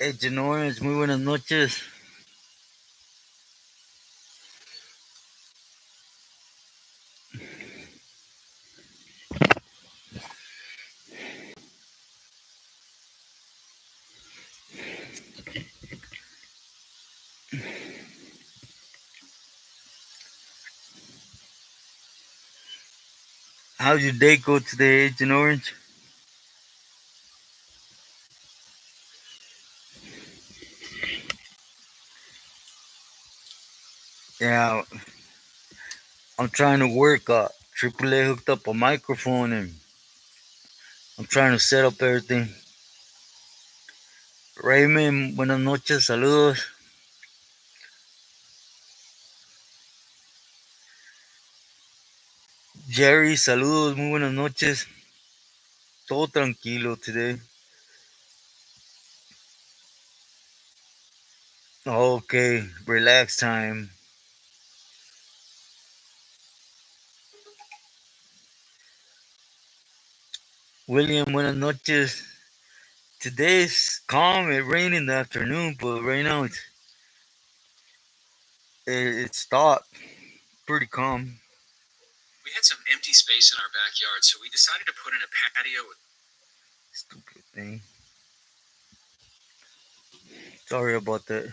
Orange, muy buenas noches. How's your day go today, Agent Orange? Yeah, I'm trying to work. AAA hooked up a microphone and I'm trying to set up everything. Raymond, buenas noches, saludos. Jerry, saludos, muy buenas noches. Todo tranquilo today. Okay, relax time. William, buenas noches. Today's calm. It rained in the afternoon, but right now it stopped. Pretty calm. We had some empty space in our backyard, so we decided to put in a patio. Stupid thing. Sorry about that.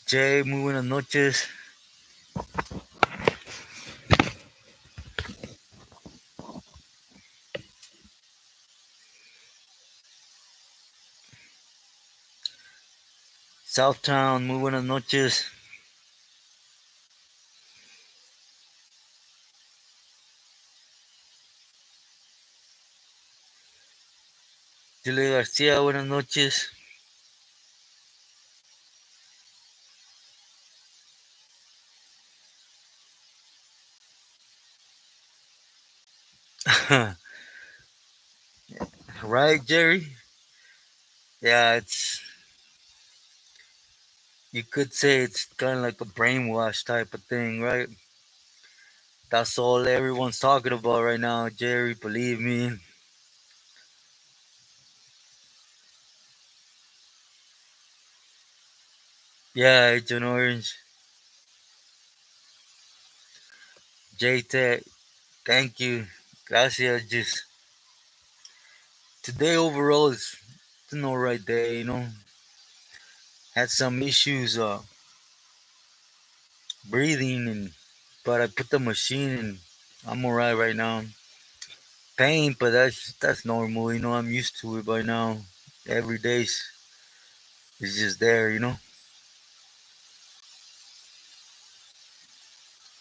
Jay, muy buenas noches. Southtown, muy buenas noches. Chile García, buenas noches. Right, Jerry? Yeah, you could say it's kind of like a brainwash type of thing, right? That's all everyone's talking about right now, Jerry, believe me. Yeah, Agent Orange. J-Tech, thank you. Gracias. Just today overall it's an alright day. Had some issues breathing but I put the machine and I'm alright right now. Pain, but that's normal. I'm used to it by now. Every day's is just there.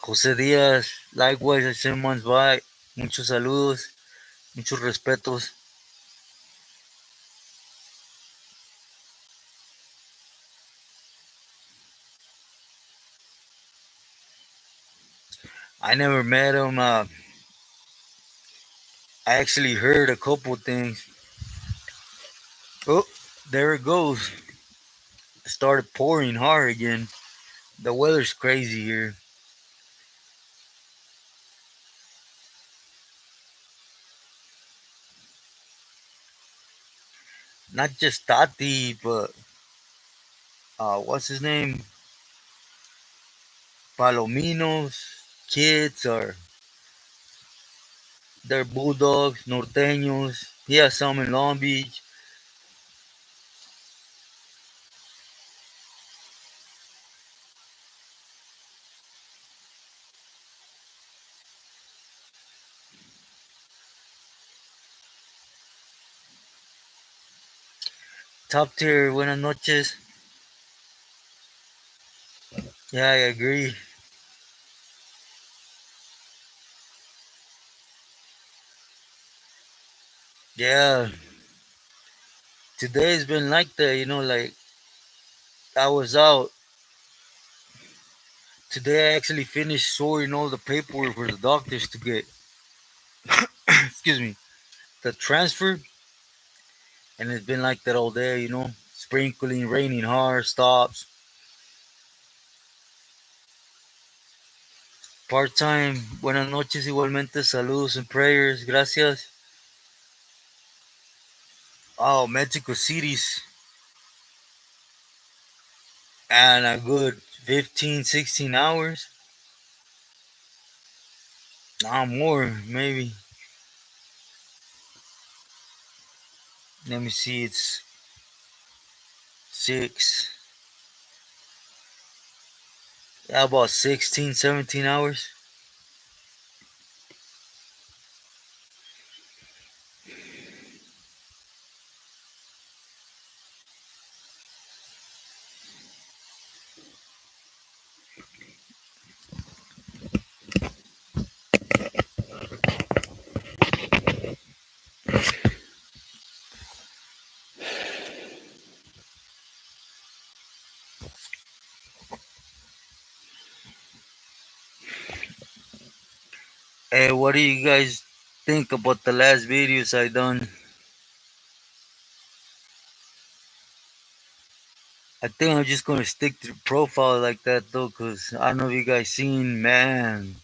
José Díaz, likewise, I send months by. Muchos saludos, muchos respetos. I never met him. I actually heard a couple things. Oh, there it goes. It started pouring hard again. The weather's crazy here. Not just Tati, but what's his name? Palominos, kids, or they're bulldogs, norteños. He has some in Long Beach. Top tier, buenas noches. Yeah, I agree. Yeah, today's been like that. Like I was out today. I actually finished sorting all the paperwork for the doctors to get, excuse me, the transfer, and it's been like that all day. Sprinkling, raining hard, stops. Part time, buenas noches igualmente, saludos and prayers, gracias. Oh, Mexico City's and a good 15, 16 hours. Not more, maybe. Let me see, it's 6. Yeah, about 16, 17 hours. Hey, what do you guys think about the last videos I done? I think I'm just gonna stick to the profile like that though, cause I don't know if you guys seen, man,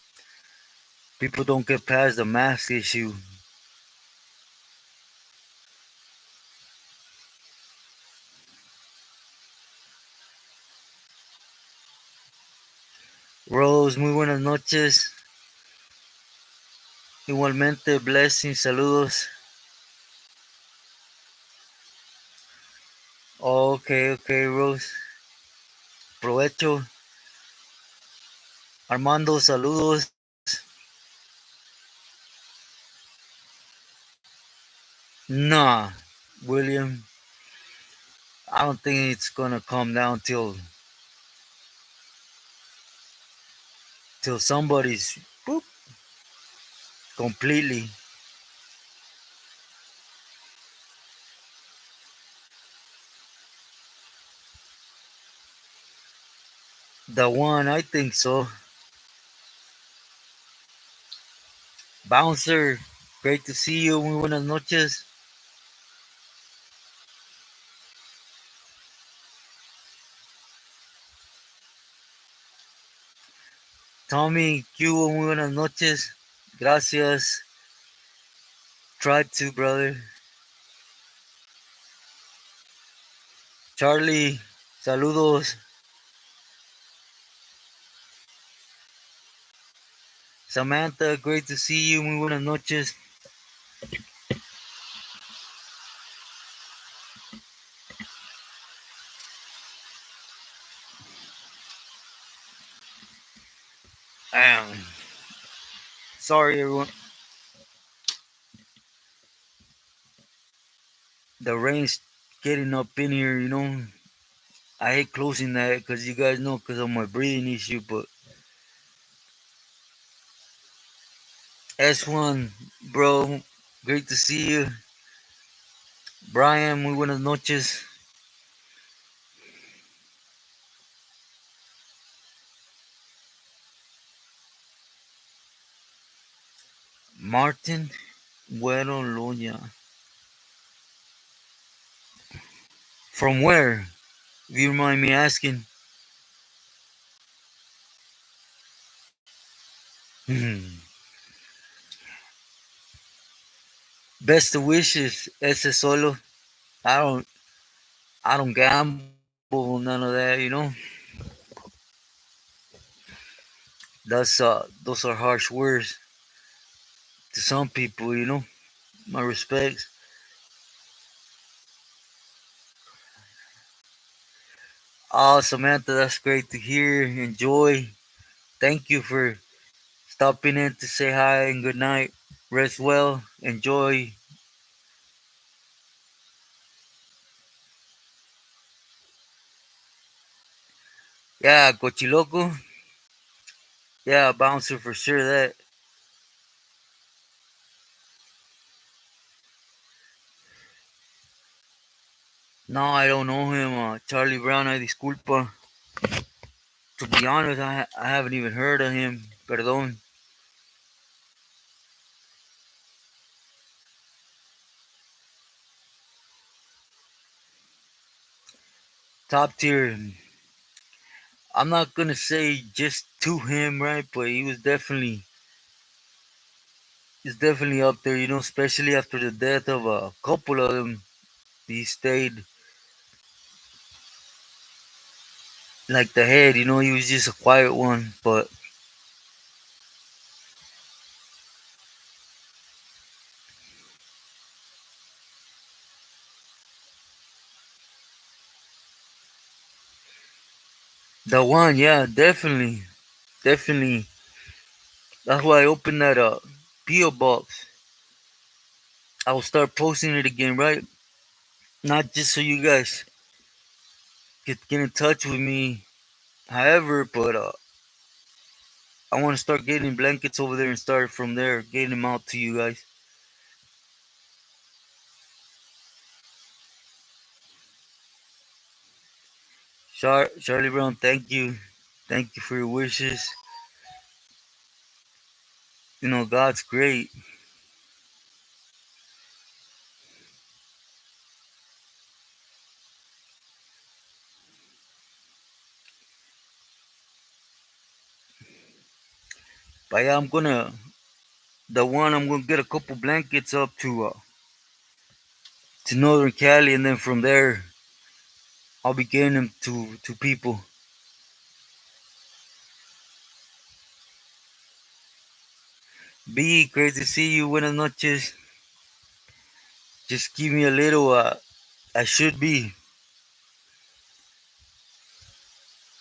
people don't get past the mask issue. Rose, muy buenas noches. Igualmente, blessings, saludos. Okay, okay, Rose. Provecho. Armando, saludos. Nah, William, I don't think it's gonna come down till somebody's boop, completely. The one, I think so. Bouncer, great to see you. Muy buenas noches. Tommy, Q, muy buenas noches. Gracias. Try to, brother. Charlie, saludos. Samantha, great to see you. Muy buenas noches. Um, Sorry, everyone. The rain's getting up in here, you know. I hate closing that because you guys know because of my breathing issue, but S1, bro, great to see you. Brian, muy buenas noches. Martin, bueno, Loya. From where? If you mind me asking. Best of wishes, ese solo. I don't, I don't gamble, none of that, you know. Those are harsh words to some people, you know. My respects. Oh, Samantha, that's great to hear. Enjoy. Thank you for stopping in to say hi and good night. Rest well. Enjoy. Yeah, Cochiloco. Yeah, bouncer for sure. That. No, I don't know him. Charlie Brown, I disculpa. To be honest, I haven't even heard of him. Perdón. Top tier. I'm not gonna say just to him, right? But he's definitely up there, you know, especially after the death of a couple of them. He stayed like the head, he was just a quiet one. But the one, yeah, definitely, definitely. That's why I opened that PO box. I will start posting it again, right? Not just so you guys get in touch with me, however, but I want to start getting blankets over there and start from there, getting them out to you guys. Charlie Brown, thank you. Thank you for your wishes. God's great. But yeah, I'm gonna get a couple blankets up to Northern Cali, and then from there, I'll be getting them to people. B, great to see you. Buenas noches. Just give me a little. I should be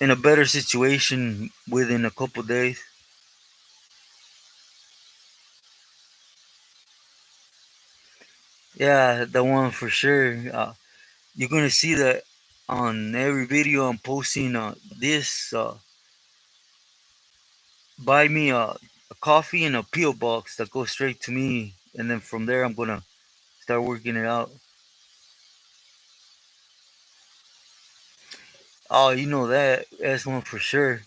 in a better situation within a couple days. Yeah, the one for sure. You're gonna see that on every video I'm posting. This buy me a coffee and a PO box that goes straight to me, and then from there I'm gonna start working it out. Oh, you know that's one for sure.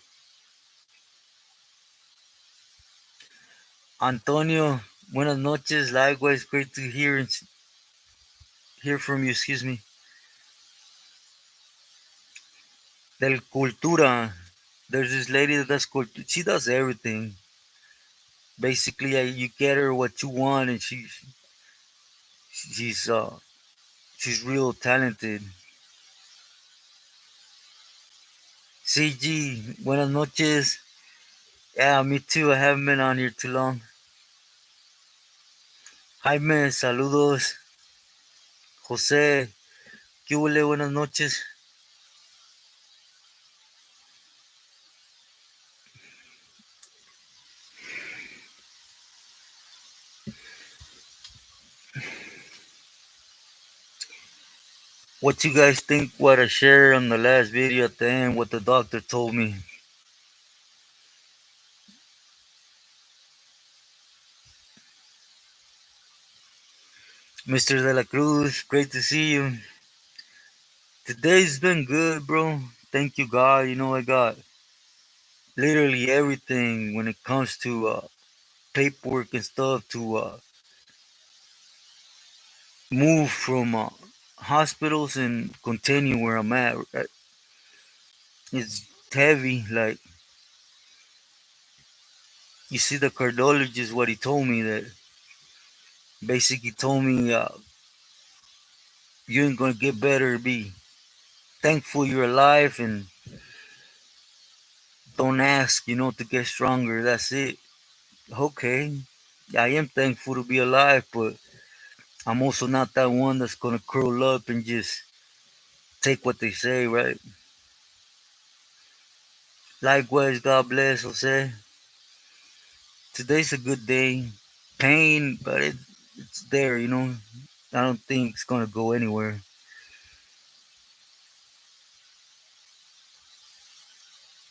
Antonio, buenas noches. Likewise, great to hear from you. Excuse me. Del Cultura. There's this lady that does cultura. She does everything. Basically, you get her what you want, and she's she's real talented. CG, buenas noches. Yeah, me too. I haven't been on here too long. Jaime, saludos. José, ¿qué huele? Buenas noches. What you guys think? What I shared on the last video at the end? What the doctor told me? Mr. De La Cruz, great to see you. Today's been good, bro. Thank you, God. I got literally everything when it comes to paperwork and stuff to move from hospitals and continue where I'm at. It's heavy. Like, you see, the cardiologist, what he told me, that basically told me you ain't gonna get better. Be thankful you're alive and don't ask, to get stronger. That's it. Okay. I am thankful to be alive, but I'm also not that one that's gonna curl up and just take what they say, right? Likewise, God bless, Jose. Today's a good day. Pain, but it's there, I don't think it's gonna go anywhere.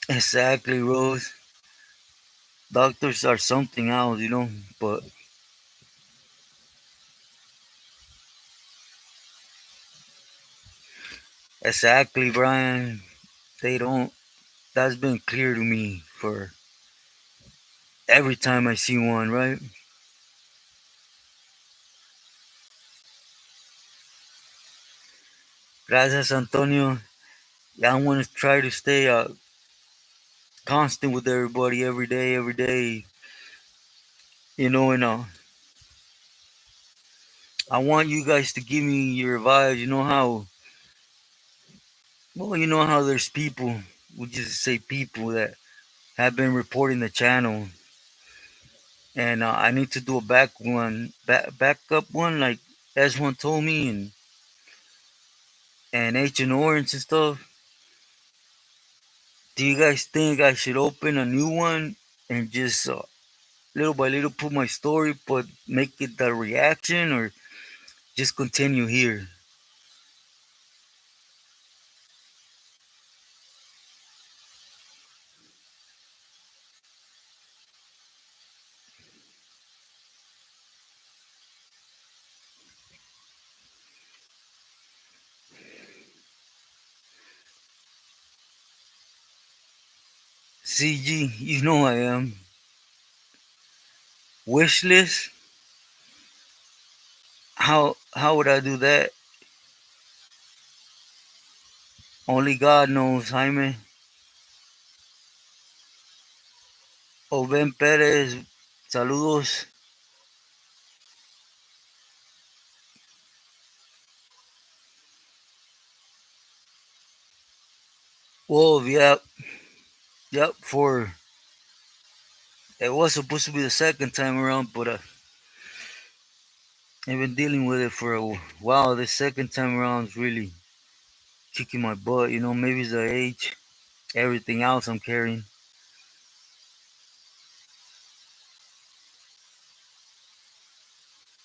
Exactly, Rose. Doctors are something else, but exactly, Brian. They don't. That's been clear to me for every time I see one, right? Gracias, Antonio. Yeah, I want to try to stay constant with everybody every day, and I want you guys to give me your advice. You know how, well, you know how there's people, we just say people that have been reporting the channel, and I need to do a backup one, like S1 told me, and Agent Orange and stuff. Do you guys think I should open a new one and just little by little put my story, but make it the reaction, or just continue here? CG, you know I am. Wish list? How would I do that? Only God knows, Jaime. O Ben Pérez, saludos. Whoa, yep, yep. For it was supposed to be the second time around, but I've been dealing with it for a while. The second time around is really kicking my butt. You know, maybe it's the age, everything else I'm carrying.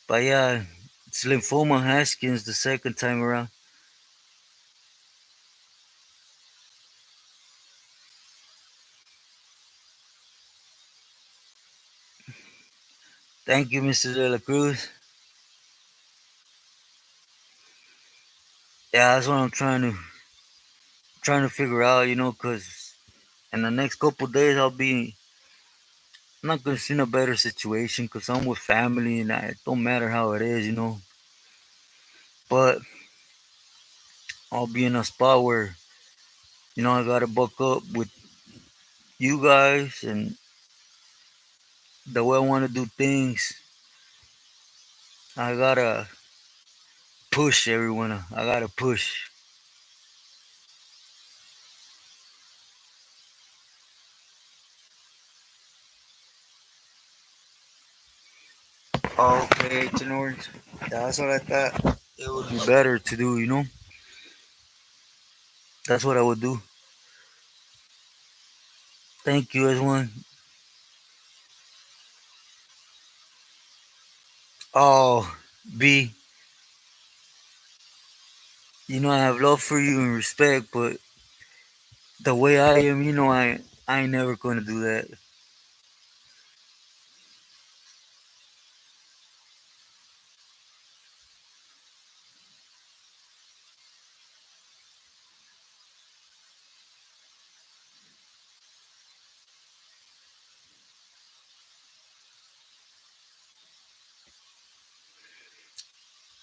But yeah, it's lymphoma Haskins the second time around. Thank you, Mr. De La Cruz. Yeah, that's what I'm trying to figure out. You know, cause in the next couple days I'm not gonna see in a better situation, cause I'm with family and it don't matter how it is. You know, but I'll be in a spot where I gotta buck up with you guys and the way I want to do things. I gotta push everyone. I gotta push. Okay, Tenor. That's what I thought it would be better to do. That's what I would do. Thank you, everyone. Oh, B, I have love for you and respect, but the way I am, I ain't never gonna do that.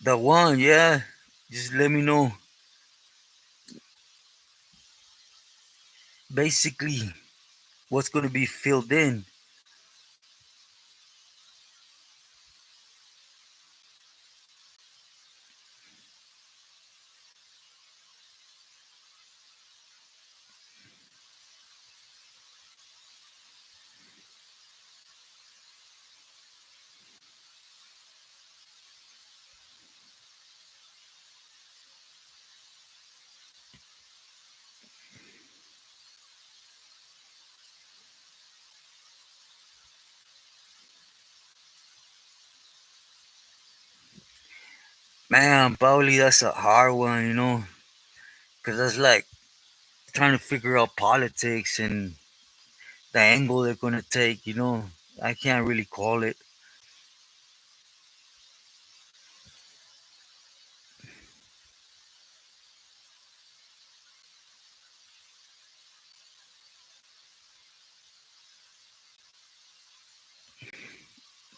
The one, yeah. Just let me know. Basically, what's gonna be filled in. Man, probably that's a hard one, because that's like trying to figure out politics and the angle they're gonna take. I can't really call it.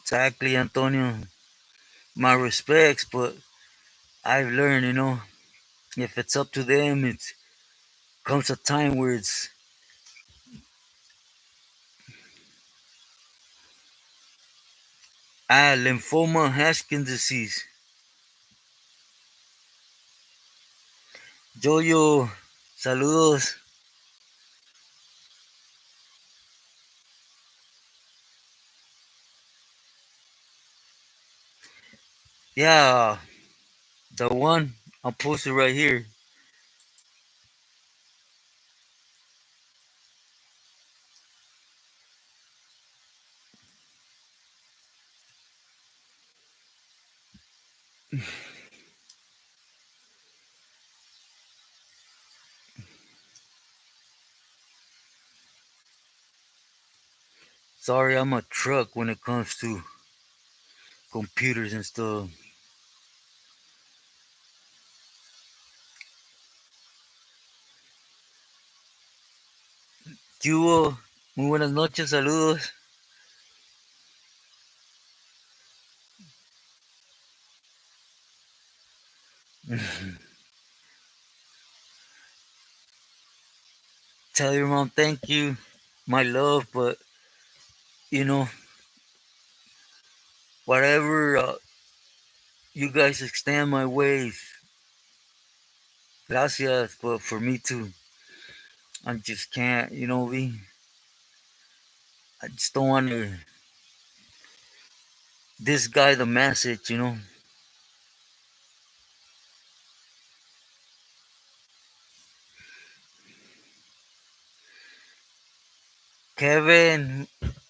Exactly, Antonio. My respects, but I've learned, if it's up to them, it comes a time where it's lymphoma Hodgkin disease. Joyo, saludos. Yeah, the one I posted right here. Sorry, I'm a truck when it comes to computers and stuff. ¿Qué hubo? Muy buenas noches, saludos. Tell your mom thank you, my love, but you know, whatever you guys extend my ways, gracias, but for me too, I just can't, I just don't want to this guy the message. Kevin,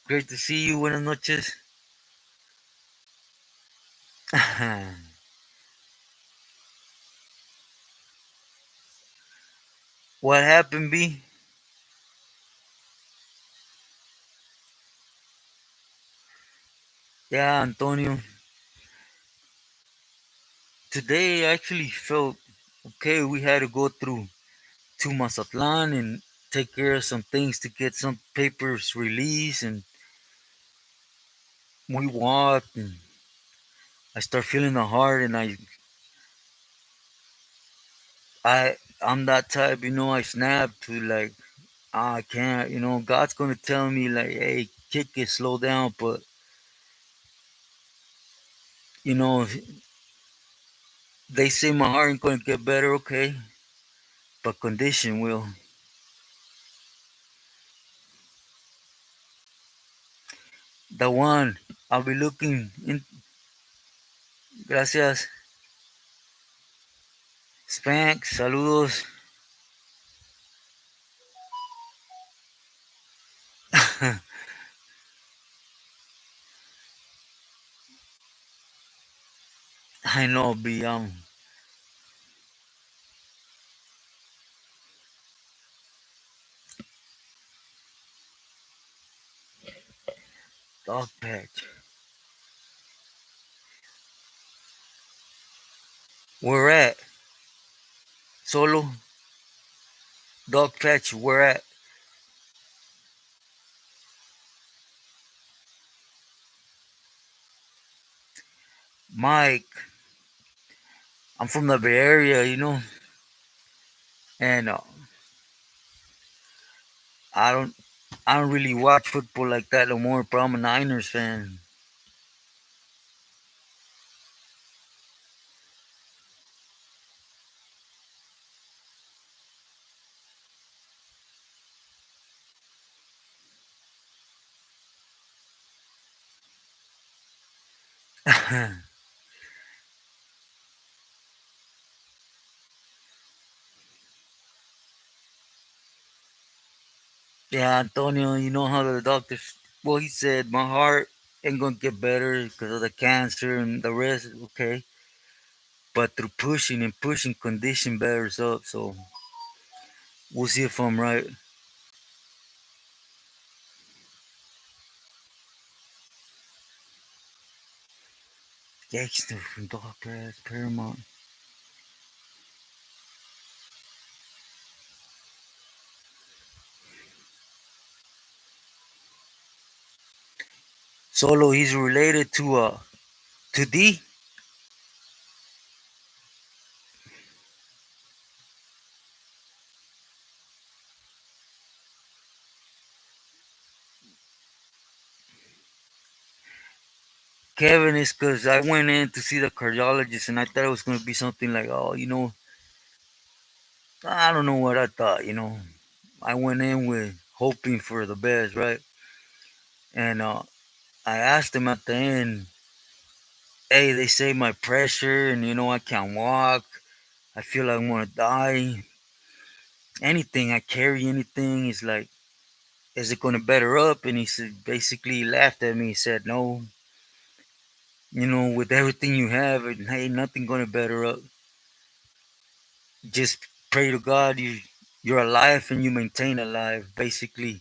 great to see you, buenas noches. What happened, B? Yeah, Antonio, today I actually felt okay. We had to go through to Mazatlan and take care of some things to get some papers released, and we walked, and I start feeling the heart, and I'm that type, I snap to like, I can't, God's gonna tell me like, hey, kick it, slow down, but you know, they say my heart ain't gonna get better, okay, but condition will. The one I'll be looking in. Gracias, Spank, saludos. I know, be dog patch. Where at? Solo dog patch. Where at? Mike. I'm from the Bay Area, and I don't I don't really watch football like that no more. But I'm a Niners fan. Yeah, Antonio, you know how the doctors. Well, he said my heart ain't gonna get better because of the cancer and the rest. Okay, but through pushing and pushing, condition betters up. So we'll see if I'm right. Gangster from Dog Pass, Paramount. Solo, he's related to D. Kevin is because I went in to see the cardiologist and I thought it was gonna be something like, oh, I don't know what I thought, I went in with hoping for the best, right? And I asked them at the end, hey, they say my pressure, and I can't walk. I feel like I want to die. Anything, I carry anything. It's like, is it going to better up? And he said, basically laughed at me. He said, no, with everything you have, it ain't nothing going to better up. Just pray to God you're alive and you maintain alive. Basically,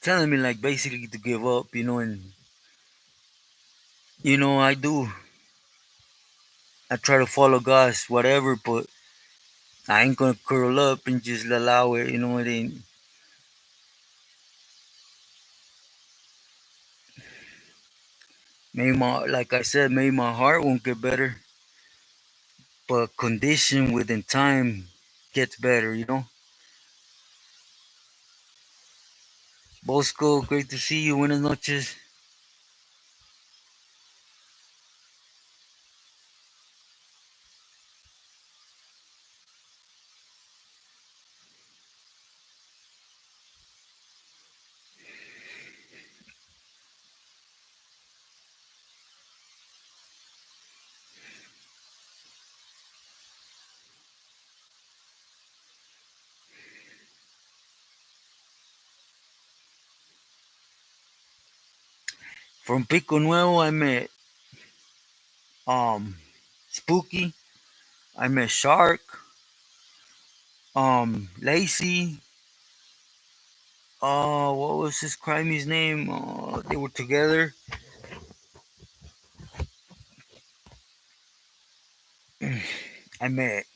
telling me like basically to give up, and I do. I try to follow God's whatever, but I ain't gonna curl up and just allow it. It ain't. Maybe like I said, maybe my heart won't get better, but condition within time gets better. Bosco, great to see you. Buenas noches. From Pico Nuevo, I met um Spooky. I met Shark. Lacey. What was his crimey's name? They were together. I met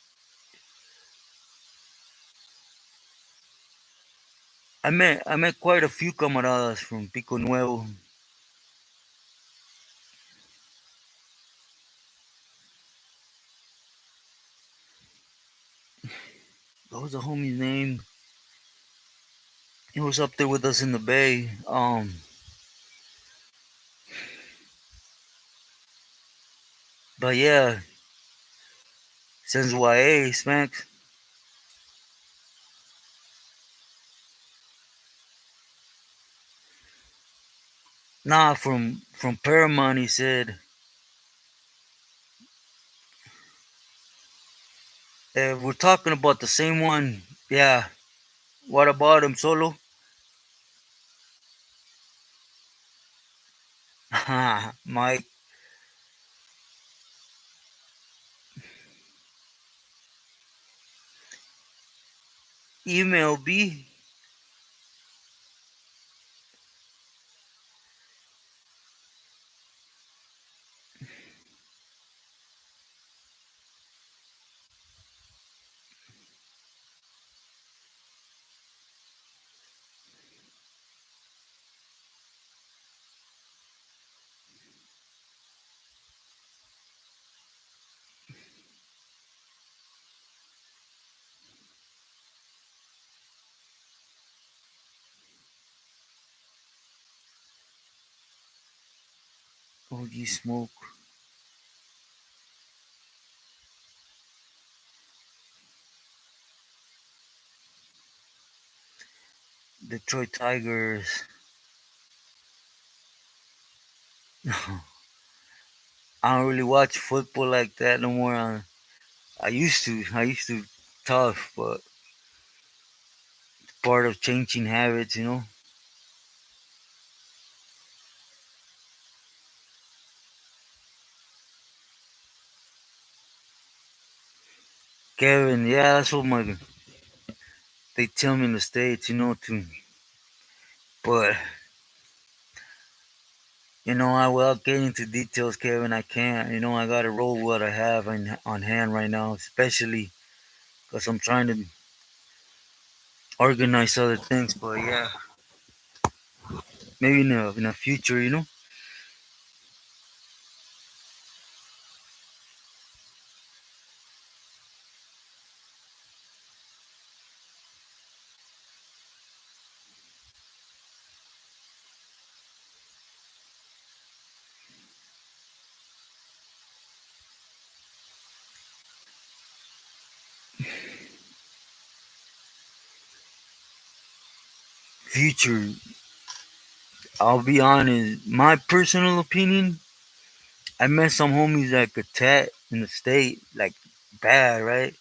I met quite a few camaradas from Pico Nuevo. What was the homie's name? He was up there with us in the bay. But yeah, since YA Smacks. Nah, from Paramount. He said, we're talking about the same one. Yeah. What about him, Solo? Mike, email B. OG Smoke. Detroit Tigers. I don't really watch football like that no more. I used to. I used to. Tough, but part of changing habits. Kevin, yeah, that's what they tell me in the States, to. But, I without getting into details, Kevin, I can't. I got to roll what I have on hand right now, especially because I'm trying to organize other things. But yeah, maybe in the future. future, I'll be honest. My personal opinion, I met some homies that could tat in the state, like bad, right?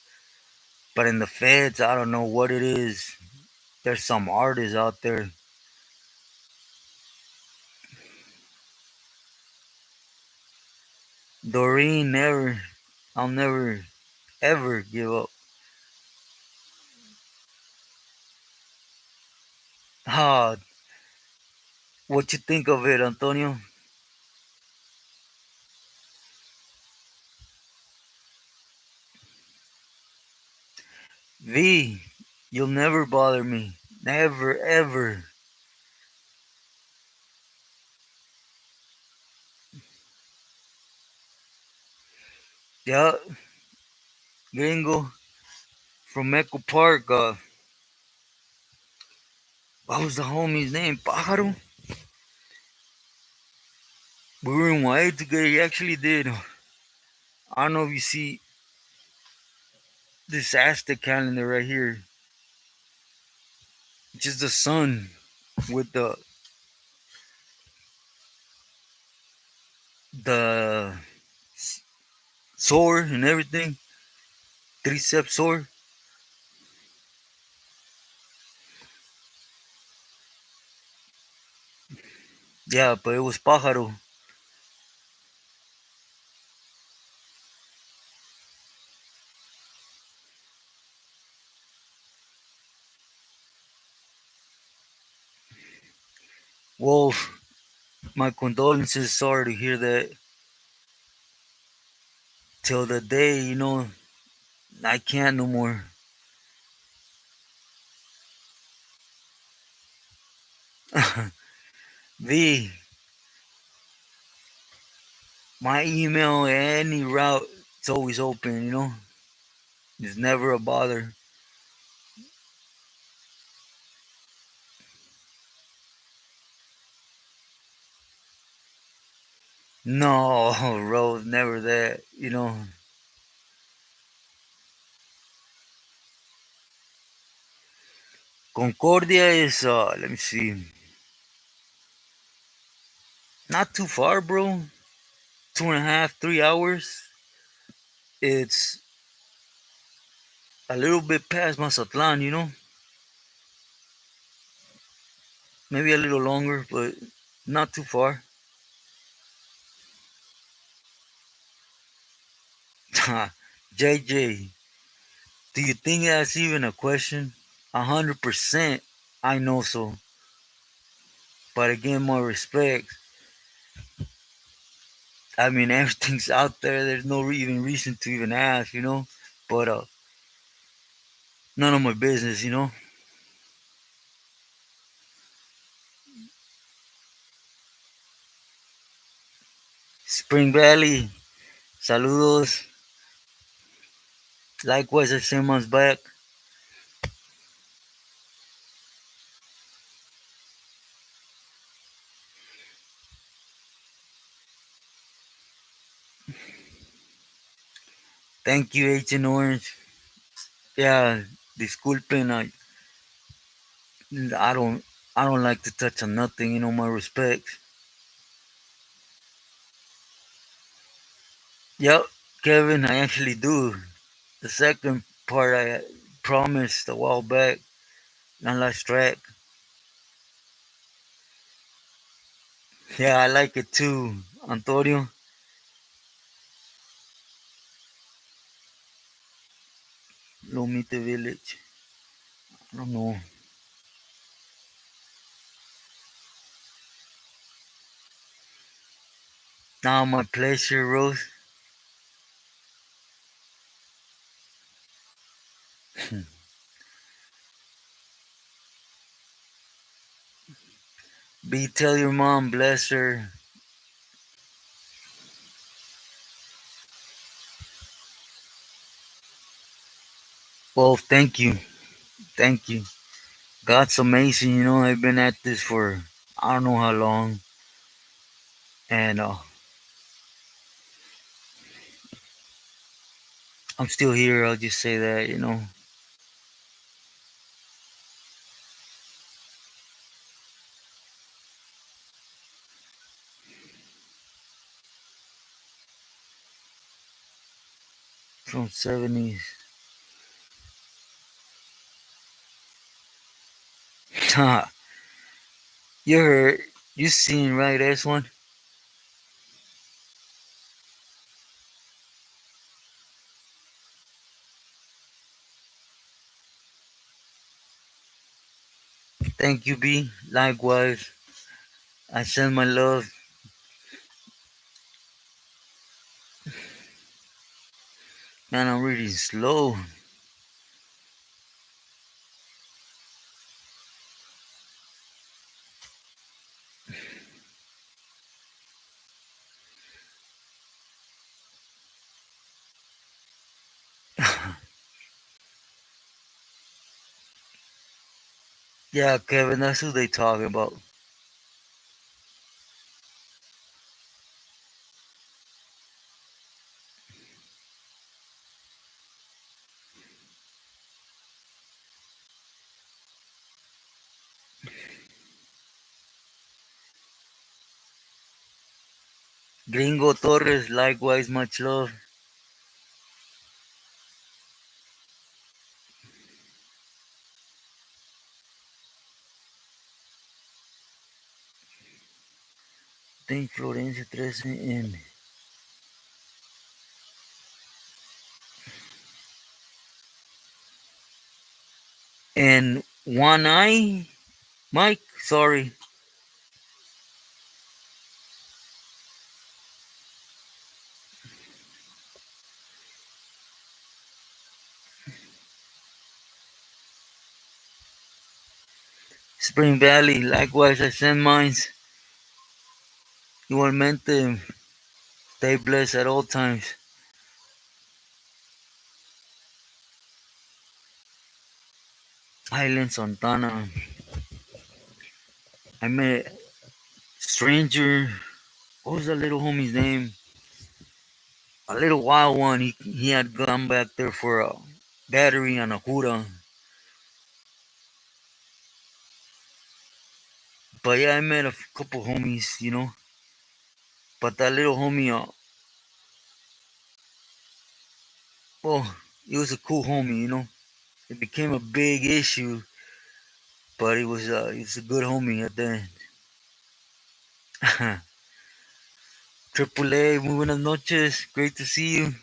But in the feds, I don't know what it is. There's some artists out there. Doreen, never. I'll never, ever give up. Ah, what you think of it, Antonio? V, you'll never bother me. Never, ever. Yeah, gringo from Echo Park. What was the homie's name? Pájaro? We were in Hawaii together. He actually did. I don't know if you see this Aztec calendar right here. Just the sun with the sword and everything. Tricep sword. Yeah, but it was Pájaro. Wolf, my condolences. Sorry to hear that. Till the day, I can't no more. V, my email, any route, it's always open. It's never a bother. No, Rose, never that. Concordia is, let me see, not too far, bro. 2.5, 3 hours. It's a little bit past Mazatlan. Maybe a little longer, but not too far. JJ, do you think that's even a question? 100%, I know so. But again, more respect. I mean, everything's out there. There's no even reason to even ask. But none of my business. Spring Valley, saludos. Likewise, I 10 months back. Thank you, Agent Orange. Yeah, disculpen. I don't, I don't like to touch on nothing. My respects. Yep, Kevin, I actually do. The second part I promised a while back. I lost track. Yeah, I like it too, Antonio. Lomite Village. I don't know. Now, my pleasure, Rose. B, tell your mom, bless her. Well, thank you. Thank you. God's amazing. I've been at this for I don't know how long. And I'm still here. I'll just say that. from 70s. You heard, you seen, right, this one? Thank you, B. Likewise, I send my love. Man, I'm reading slow. Yeah, Kevin, that's who they talking about. Gringo Torres, likewise, much love. Think Florencia 13 and One Eye, Mike, sorry. Spring Valley, likewise, I send mines. Igualmente, stay blessed at all times. Highland Santana. I met Stranger. What was that little homie's name? A little wild one. He had gone back there for a battery on a Hura. But yeah, I met a couple homies, you know. But that little homie, well, he was a cool homie, you know. It became a big issue, but he was a good homie at the end. Triple A, muy buenas noches. Great to see you.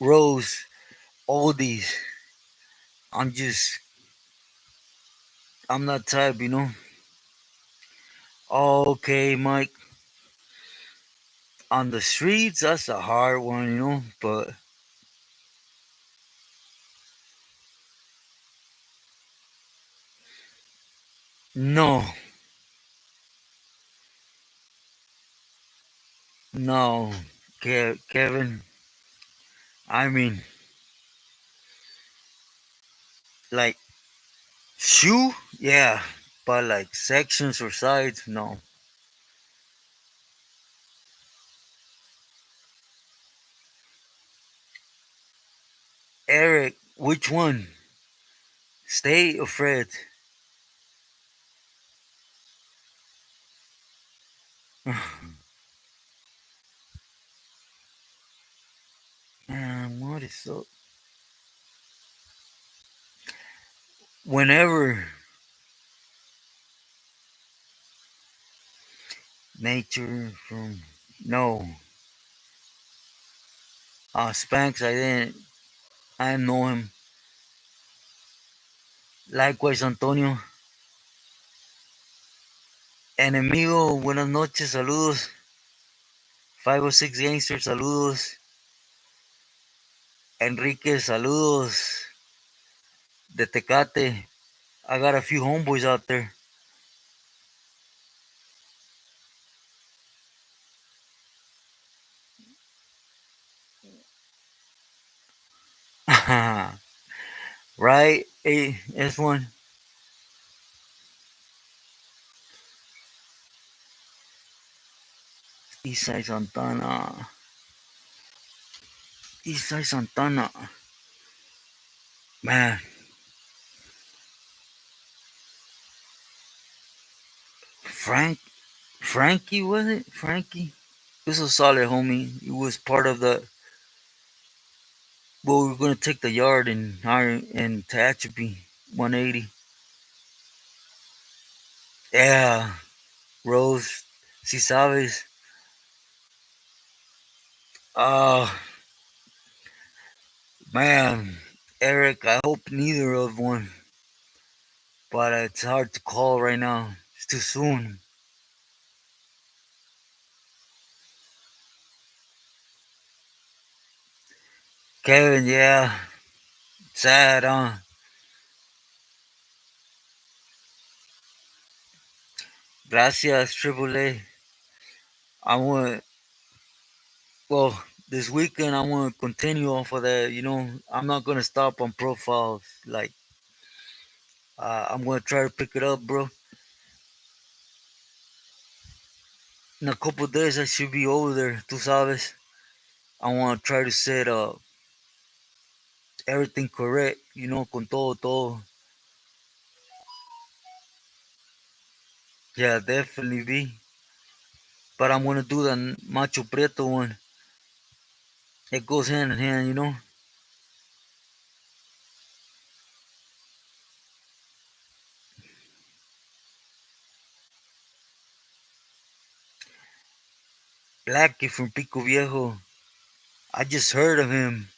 Rose, oldies. I'm just, I'm not type, you know. Okay, Mike. On the streets, that's a hard one, you know. But no, no, Kevin. I mean, like shoe, yeah, but like sections or sides, no. Eric, which one? Stay or Fred? Man, what is so? Whenever nature from no, Spanx, I didn't know him. Likewise, Antonio. Enemigo, buenas noches, saludos. 506 Gangster, saludos. Enrique, saludos. De Tecate. I got a few homeboys out there. Right? Hey, S1. Isai Santana. Isai Santana. Man, Frank. Frankie, was it? Frankie? He was a solid homie. He was part of the. Well, we were going to take the yard in Iron and Tehachapi 180. Yeah, Rose. Si sabes. Oh, man. Eric, I hope neither of one. But it's hard to call right now. It's too soon. Kevin, yeah. Sad, huh? Gracias, Triple A. I want, well, this weekend I want to continue off of that. I'm not going to stop on profiles. Like, I'm going to try to pick it up, bro. In a couple days, I should be over there. Tú sabes. I want to try to set everything correct, con todo, todo. Yeah, definitely be. But I'm going to do the Macho Prieto one. It goes hand in hand. Blackie from Pico Viejo. I just heard of him.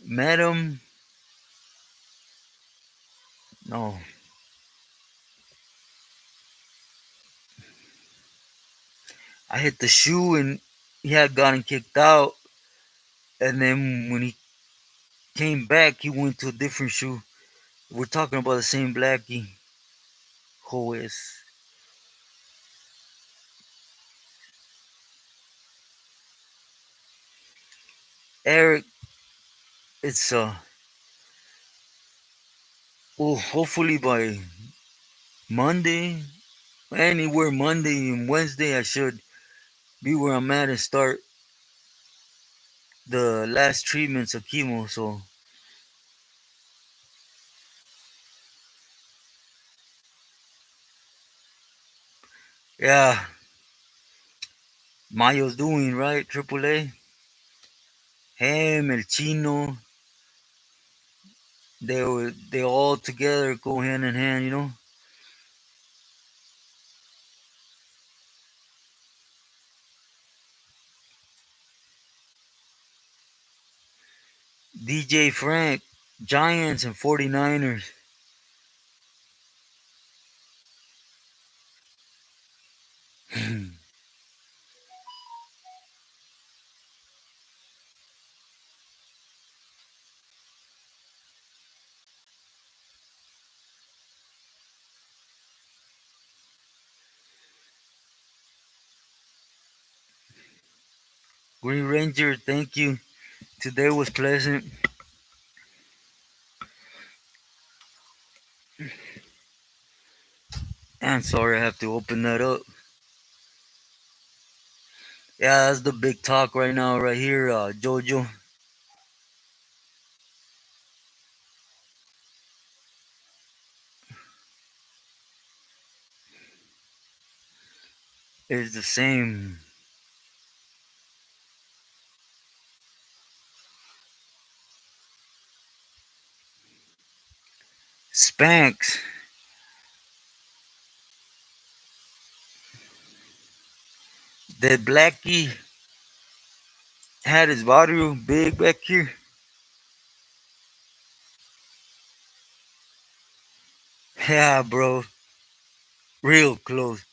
Met him. No. I hit the shoe and he had gotten kicked out. And then when he came back, he went to a different shoe. We're talking about the same Blackie. Who is Eric? It's well, hopefully by Monday, anywhere Monday and Wednesday, I should be where I'm at and start the last treatments of chemo. So yeah, Mayo's doing right. Triple A, him, El Chino, they all together go hand in hand. DJ Frank, Giants and 49ers. Green Ranger, thank you. Today was pleasant. I'm sorry I have to open that up. Yeah, that's the big talk right now, right here, Jojo. It's the same. Spanx. That Blackie had his body big back here. Yeah, bro. Real close.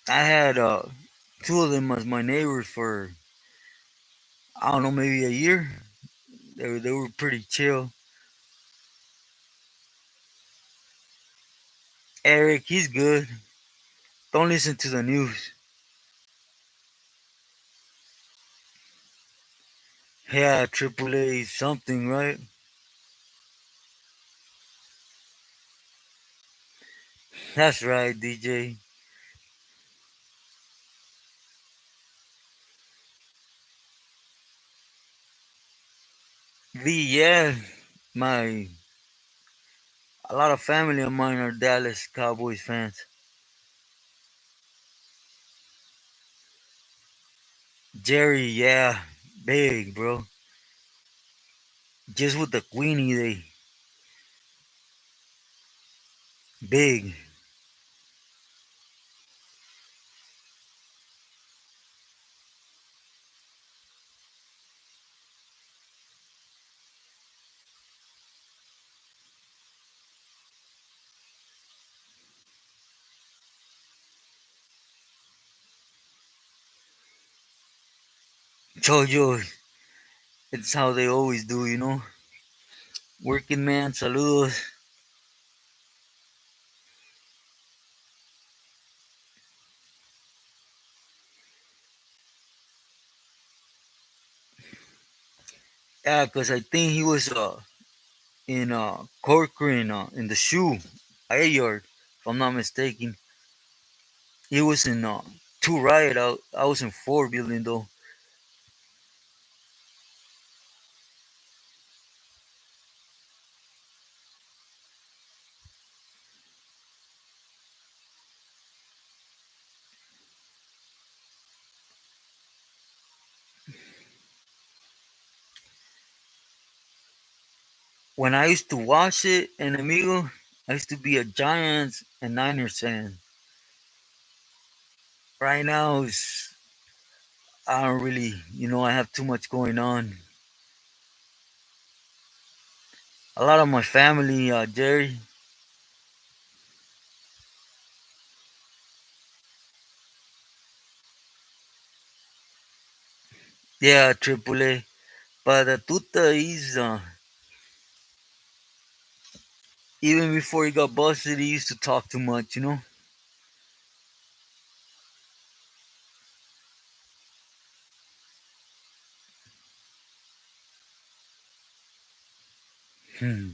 I had two of them as my neighbors for, I don't know, maybe a year. They were pretty chill. Eric, he's good. Don't listen to the news. Yeah, Triple A something, right? That's right, DJ. Yeah, my a lot of family of mine are Dallas Cowboys fans. Jerry, yeah, big bro. Just with the Queenie, they big. Told you, it's how they always do. Working man, saludos. Yeah, cause I think he was in Corcoran in the shoe, a yard, if I'm not mistaken. He was in two riot. I was in four building though. When I used to watch it in Amigo, I used to be a Giants and Niners fan. Right now, I don't really, I have too much going on. A lot of my family, Jerry, yeah, AAA. But Tuta, even before he got busted, he used to talk too much. Hmm.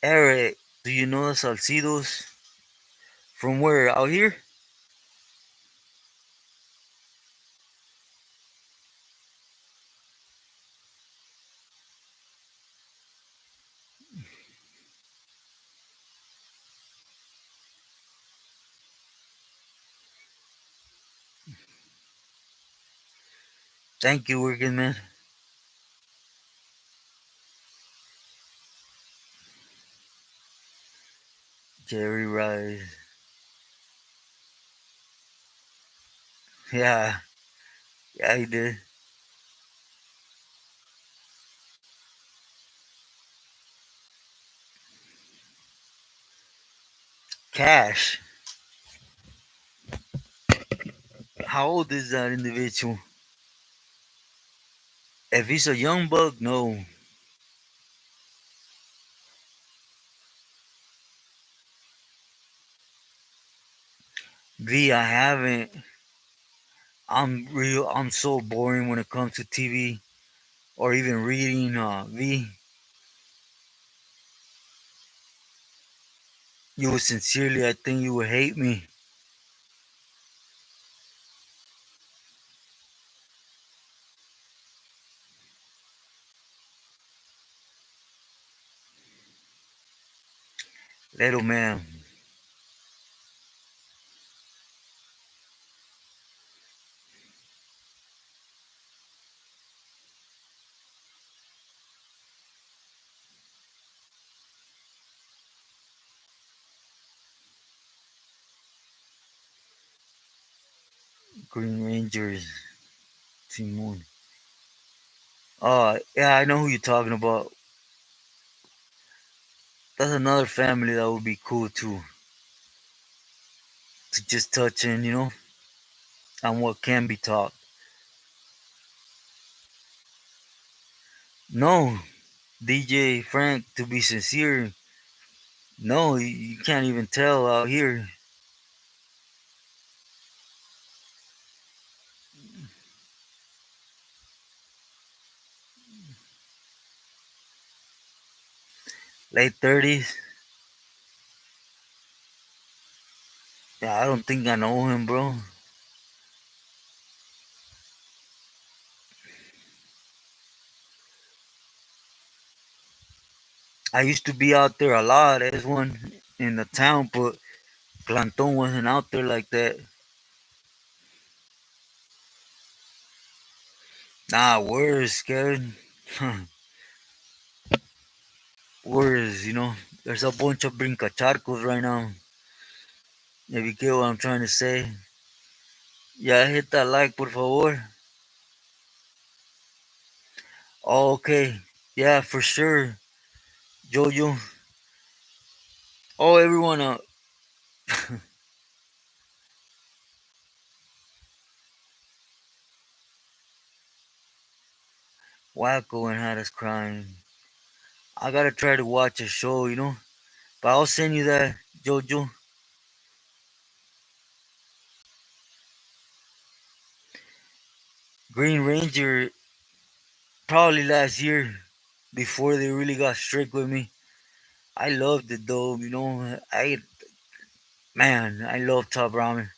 Eric, do you know the Salcidos from where? Out here? Thank you, working man. Jerry Rice. Yeah, yeah, he did. Cash. How old is that individual? If he's a young buck, no. V, I haven't. I'm so boring when it comes to TV or even reading. V, you would sincerely, I think you would hate me. Little man. Green Rangers. Timon. Yeah, I know who you're talking about. That's another family that would be cool to just touch in, on what can be taught. No, DJ Frank, to be sincere, no, you can't even tell out here. Late 30s. Yeah, I don't think I know him, bro. I used to be out there a lot as one in the town, but Planton wasn't out there like that. Nah, worse, Kevin. Worse, There's a bunch of brincacharcos right now. If you get what I'm trying to say. Yeah, hit that like, por favor. Oh, okay. Yeah, for sure. Jojo. Oh, everyone. Wacko and had us crying. I gotta try to watch a show. But I'll send you that, Jojo. Green Ranger, probably last year, before they really got strict with me. I loved it though. Man, I love Top Ramen.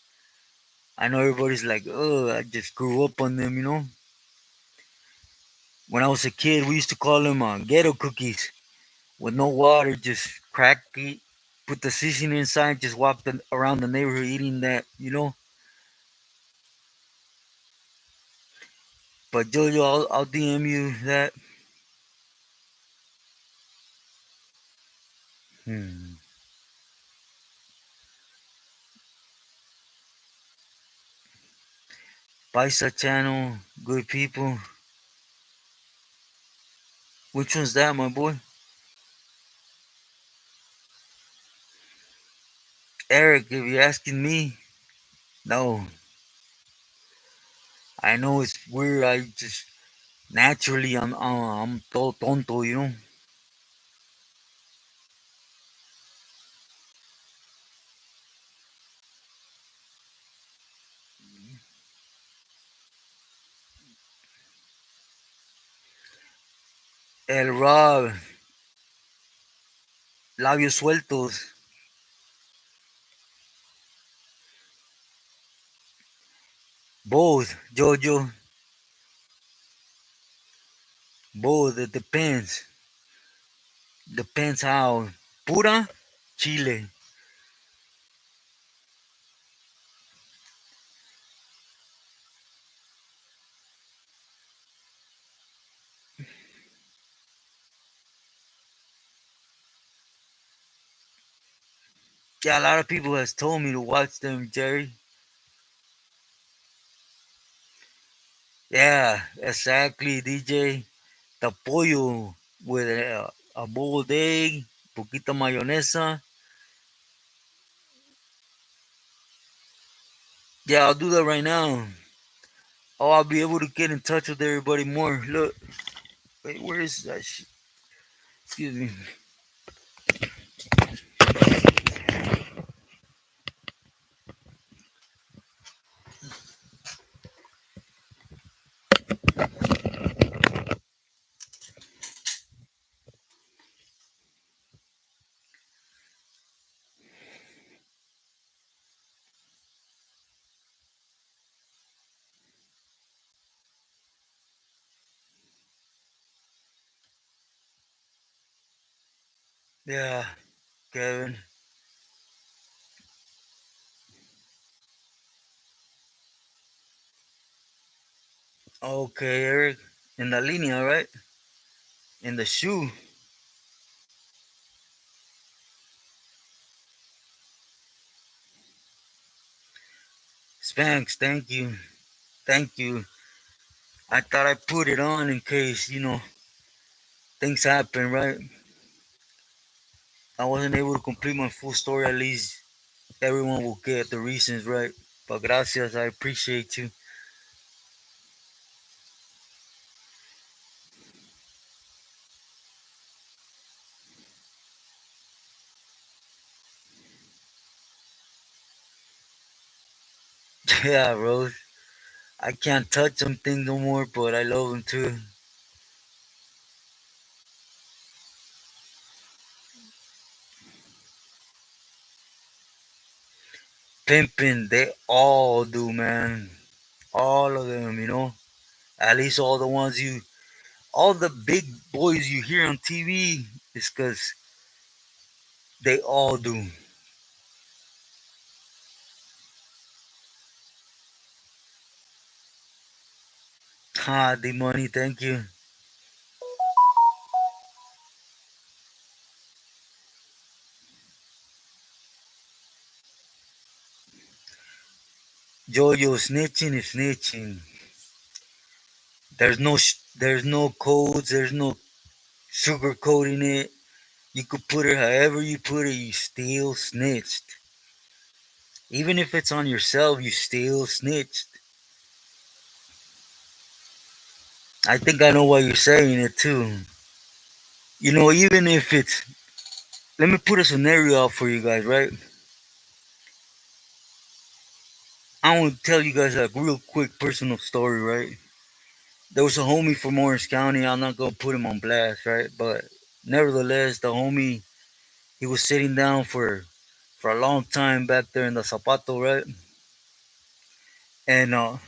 I know everybody's like, oh, I just grew up on them. When I was a kid, we used to call them ghetto cookies with no water, just crack it, put the seasoning inside, just walk around the neighborhood eating that. But Jojo, I'll DM you that. Hmm. Paisa channel, good people. Which one's that, my boy? Eric, if you're asking me, no. I know it's weird. I just naturally I'm todo tonto. El Rob, labios sueltos, both. Jojo, both. It depends. Depends how. Pura, Chile. Yeah, a lot of people has told me to watch them, Jerry. Yeah, exactly, DJ. The pollo with a boiled egg, poquita mayonesa. Yeah, I'll do that right now. Oh, I'll be able to get in touch with everybody more. Look, wait, where is that shit? Excuse me. Yeah, Kevin. Okay, Eric. In the linea, right? In the shoe. Spanx, thank you. Thank you. I thought I put it on in case, things happen, right? I wasn't able to complete my full story. At least everyone will get the reasons, right? But gracias, I appreciate you. Yeah, Rose. I can't touch some things no more, but I love them too. pimping, they all do, man. All of them, At least all the ones all the big boys you hear on TV is because they all do. Ha, the money, thank you. Jojo, snitching is snitching. There's no codes, there's no sugarcoating it. You could put it however you put it, you still snitched. Even if it's on yourself, you still snitched. I think I know why you're saying it too. Even if it's, let me put a scenario out for you guys, right? I want to tell you guys a real quick personal story, right? There was a homie from Orange County. I'm not gonna put him on blast, right? But nevertheless, the homie, he was sitting down for a long time back there in the Zapato, right? And the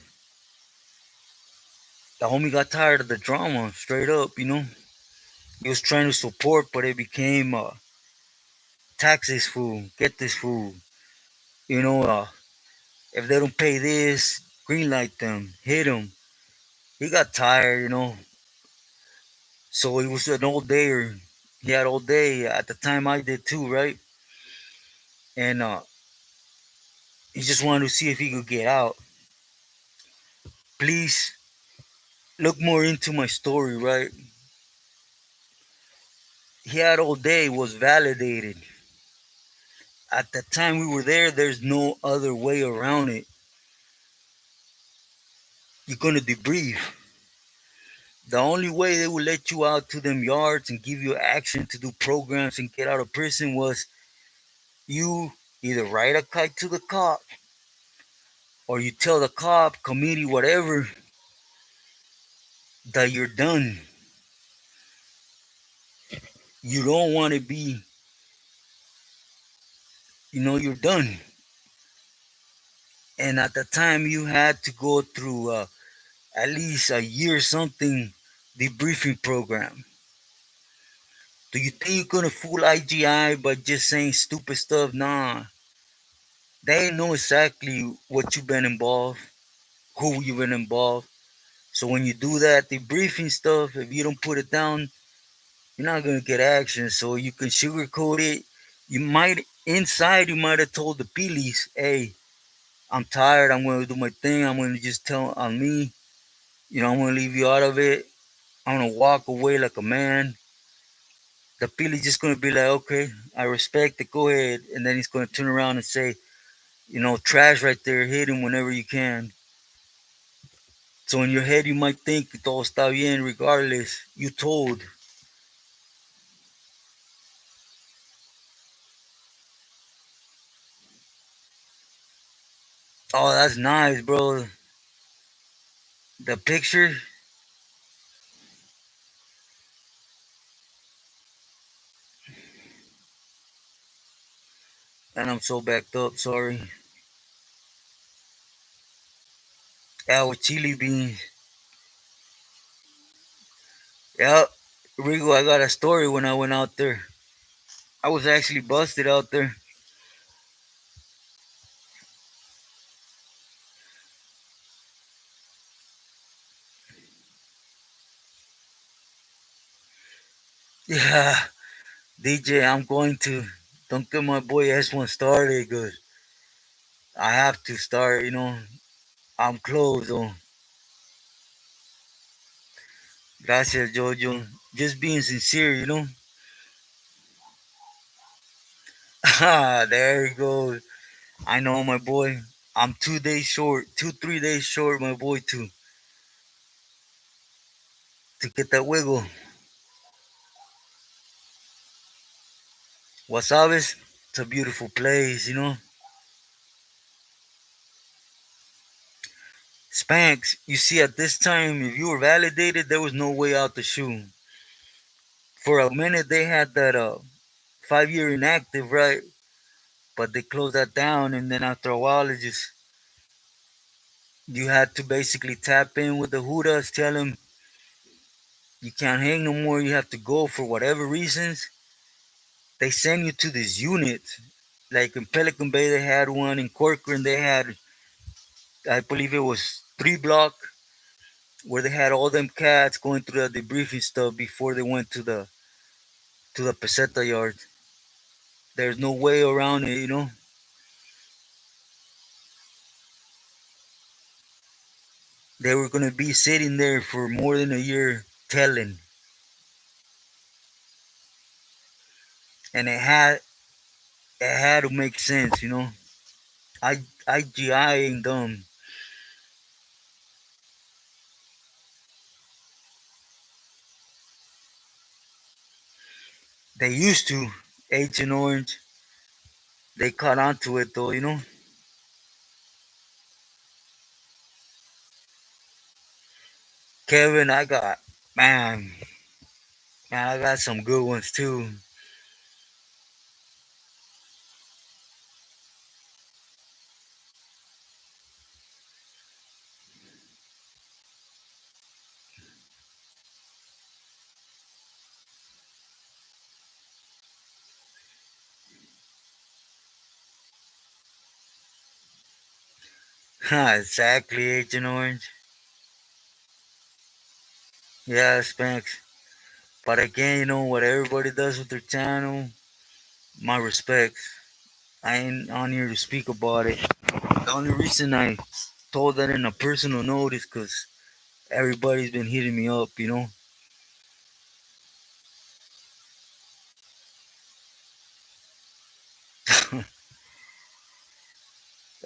homie got tired of the drama, straight up. He was trying to support, but it became tax this fool, get this fool. You know, uh, if they don't pay this, green light them, hit them. He got tired. So he was an old dayer. He had all day. At the time, I did too, right? And he just wanted to see if he could get out. Please look more into my story, right? He had all day, was validated. At the time we were there, there's no other way around it. You're gonna debrief. The only way they would let you out to them yards and give you action to do programs and get out of prison was you either write a kite to the cop or you tell the cop, committee, whatever, that you're done. You don't want to be, you're done. And at the time, you had to go through at least a year something debriefing program. Do you think you're gonna fool IGI by just saying stupid stuff? Nah, they know exactly what you've been involved, who you've been involved. So when you do that debriefing stuff, if you don't put it down, you're not gonna get action. So you can sugarcoat it. You might have told the police, "Hey, I'm tired. I'm gonna do my thing. I'm gonna just tell on me. I'm gonna leave you out of it. I'm gonna walk away like a man." The police just gonna be like, "Okay, I respect it. Go ahead." And then he's gonna turn around and say, "Trash right there. Hit him whenever you can." So in your head, you might think todo está bien, regardless. You told. Oh, that's nice, bro. The picture, and I'm so backed up. Sorry. Yeah, with chili beans. Yeah, Rigo, I got a story when I went out there. I was actually busted out there. Yeah, DJ, I'm going to. Don't get my boy S1 started, because I have to start. I'm close, though. Gracias, Jojo. Just being sincere. Ah, there he goes. I know, my boy. I'm 2 days short, 3 days short, my boy, to get that wiggle. Wasabes, it's a beautiful place. Spanx, you see, at this time, if you were validated, there was no way out the shoe. For a minute, they had that 5-year inactive, right? but they closed that down, and then after a while, it just you had to basically tap in with the Hudas, tell them you can't hang no more, you have to go for whatever reasons. They send you to this unit. Like in Pelican Bay, they had one. In Corcoran, they had, I believe it was 3 block, where they had all them cats going through the debriefing stuff before they went to the peseta yard. There's no way around it, you know. They were gonna be sitting there for more than a year telling, and it had to make sense, you know. IGI ain't dumb. They used to. Agent Orange. They caught on to it though, you know. Kevin, man, man, I got some good ones too. Exactly, Agent Orange. Yeah, Spanx. But again, you know what everybody does with their channel. My respects. I ain't on here to speak about it. The only reason I told that in a personal note is because everybody's been hitting me up, you know.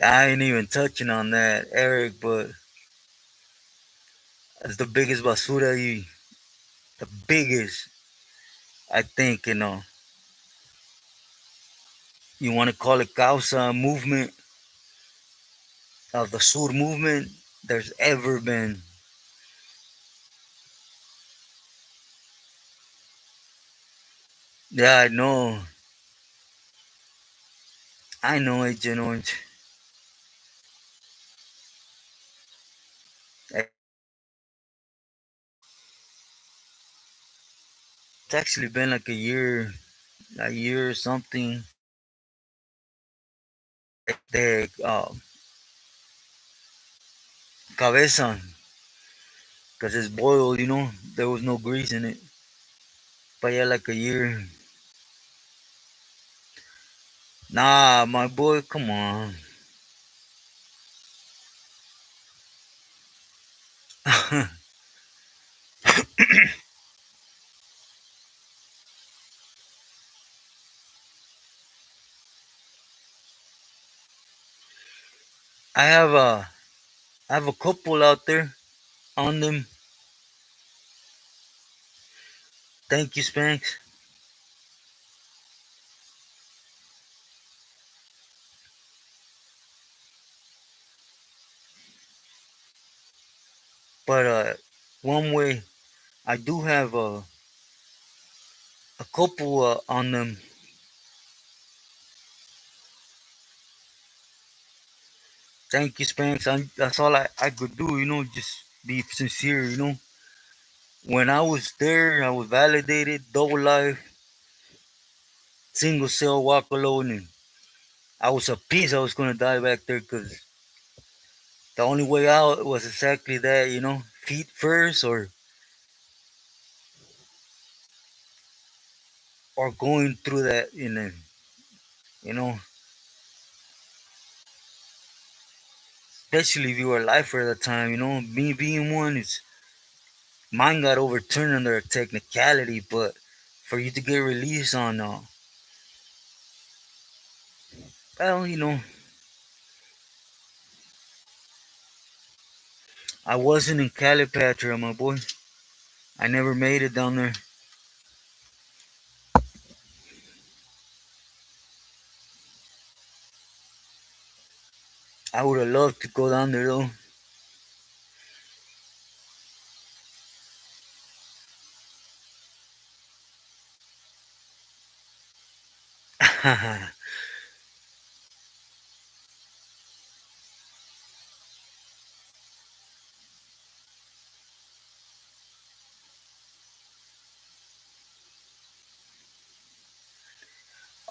I ain't even touching on that, Eric, but that's the biggest basura the biggest, I think, you want to call it causa movement of the sur movement there's ever been. Yeah, I know, Agent Orange. It's actually been like a year or something. The cabeza, because it's boiled, you know. There was no grease in it. But yeah, like a year. Nah, my boy, come on. I have a I have a couple out there on them. Thank you, Spanx. But one way I do have a couple on them. Thank you, Spanx. That's all I could do, you know, just be sincere, you know. When I was there, I was validated, double life, single cell, walk alone, and I was at peace. I was gonna die back there because the only way out was exactly that, you know, feet first or going through that, you know, especially if you were a lifer at the time, you know, me being one is mine got overturned under a technicality, but for you to get released on, well, you know, I wasn't in Calipatria, my boy. I never made it down there. I would have loved to go down there though.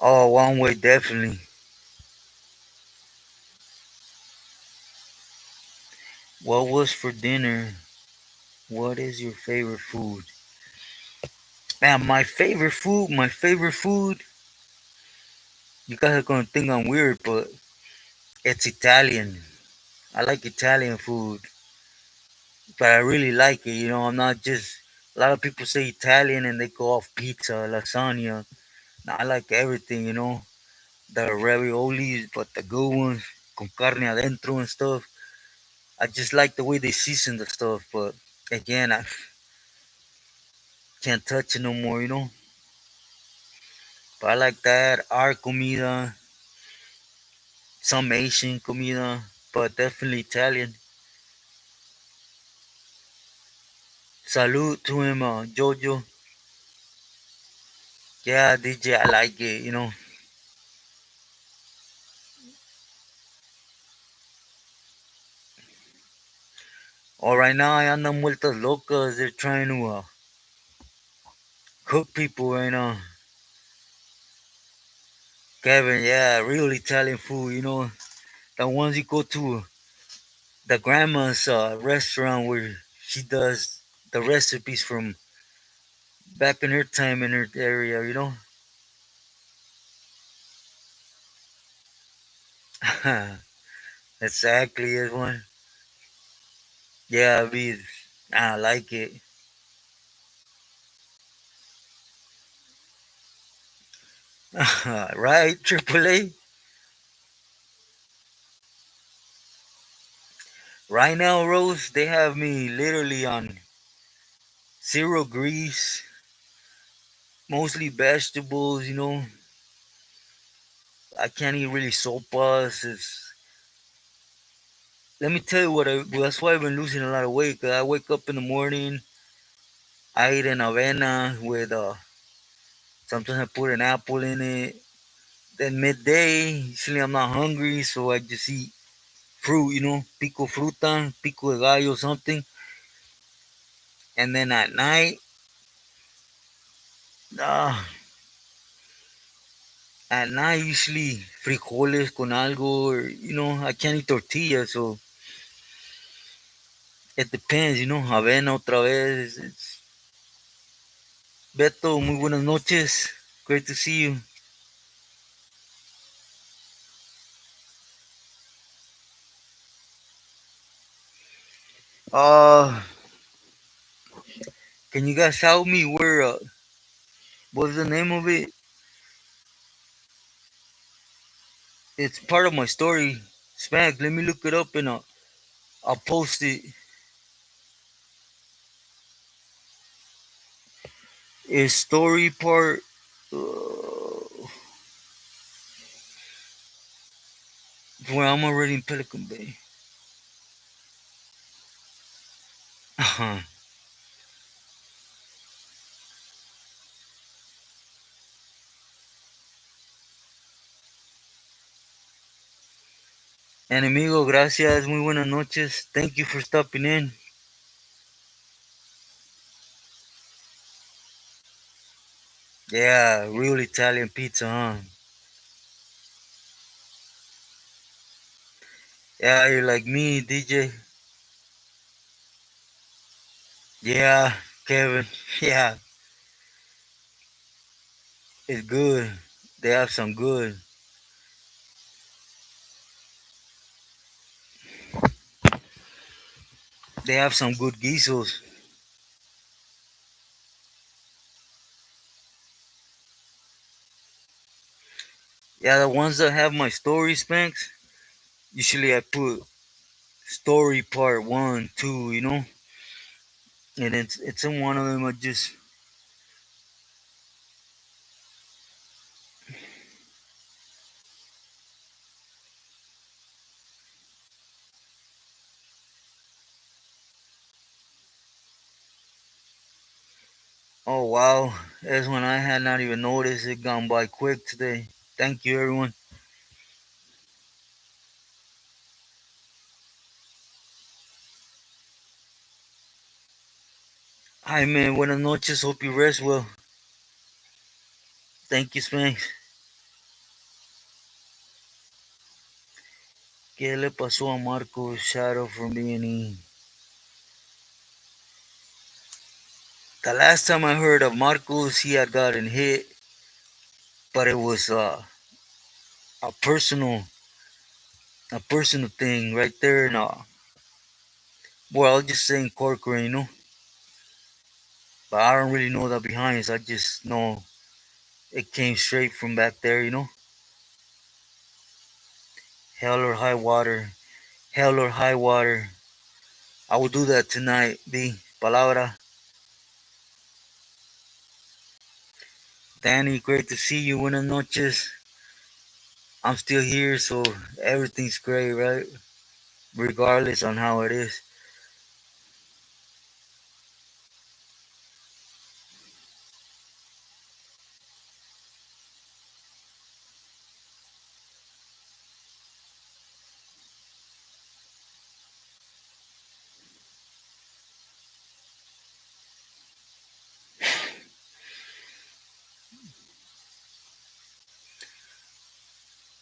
Oh, one way definitely. What was for dinner? What is your favorite food? Man, my favorite food. You guys are gonna think I'm weird, but it's Italian. I like Italian food, but I really like it. You know, I'm not just. A lot of people say Italian and they go off pizza, lasagna. Nah, I like everything. You know, the raviolis, but the good ones, con carne adentro and stuff. I just like the way they season the stuff, but again, I can't touch it no more. You know, but I like that. Our comida, some Asian comida, but definitely Italian. Salute to him, Jojo. Yeah, DJ, I like it. You know. All right now, I andan vueltas locas. They're trying to cook people right now. Kevin, yeah, real Italian food. You know, the ones you go to the grandma's restaurant where she does the recipes from back in her time in her area. You know. Exactly, is one. Yeah, I like it. Right, Triple A. Right now, Rose, they have me literally on zero grease, mostly vegetables. You know, I can't eat really sopas. Let me tell you well, that's why I've been losing a lot of weight. 'Cause I wake up in the morning, I eat an avena with sometimes I put an apple in it. Then midday, usually I'm not hungry, so I just eat fruit. You know, pico fruta, pico de gallo, something. And then uh, at night usually frijoles con algo, or I can't eat tortillas, so it depends. Avena otra vez. Beto, muy buenas noches. Great to see you. Uh, can you guys tell me what's the name of it? It's part of my story. Smack, let me look it up and I'll post it. It's story part where I'm already in Pelican Bay. Uh-huh. Enemigo, gracias. Muy buenas noches. Thank you for stopping in. Yeah, real Italian pizza, huh? Yeah, you're like me, DJ. Yeah, Kevin. Yeah, it's good. They have some good. They have some good guisos. Yeah, the ones that have my story spanks. Usually I put story part one, two, and it's in one of them. I just oh wow, that's when I had not even noticed it gone by quick today. Thank you, everyone. Hi man, buenas noches. Hope you rest well. Thank you, Spanks. ¿Qué le pasó a Marcos Shadow from B&E? The last time I heard of Marcos, he had gotten hit, but it was a personal a personal thing right there. No, well, I'll just say in Corcoran, but I don't really know the behinds. I just know it came straight from back there. Hell or high water, hell or high water. I will do that tonight. B. Palabra. Danny, great to see you. Buenas noches. I'm still here, so everything's great, right? Regardless on how it is.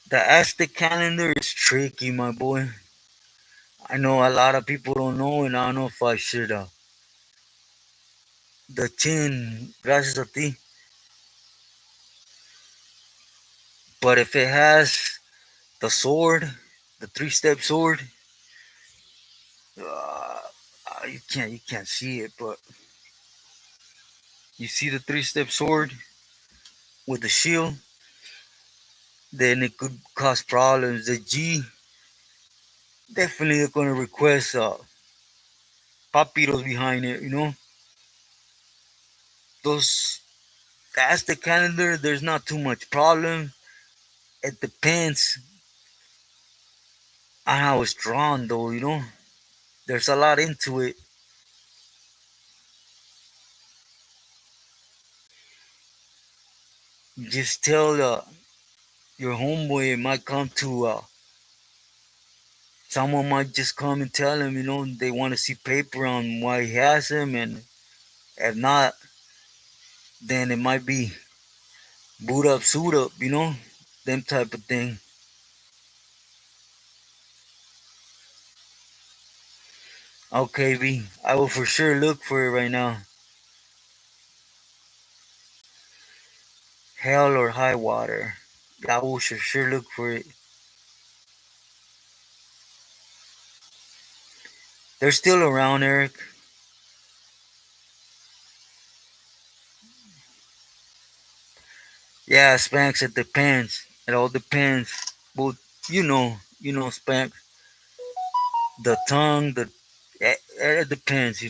The Aztec calendar is tricky, my boy. I know a lot of people don't know, and I don't know if I should. The chin, gracias a ti. But if it has the sword, the three-step sword, you can't see it, but you see the three-step sword with the shield, then it could cause problems. The G definitely are gonna request papiros behind it. Those that's the calendar. There's not too much problem. It depends on how it's drawn, though. There's a lot into it. Just tell your homeboy it might come to someone might just come and tell him, they want to see paper on why he has him, and if not, then it might be boot up, suit up, them type of thing. Okay, B, I will for sure look for it right now. Hell or high water. I will for sure look for it. They're still around, Eric. Yeah, Spanx, it depends. It all depends. But Spanx. The tongue, it depends.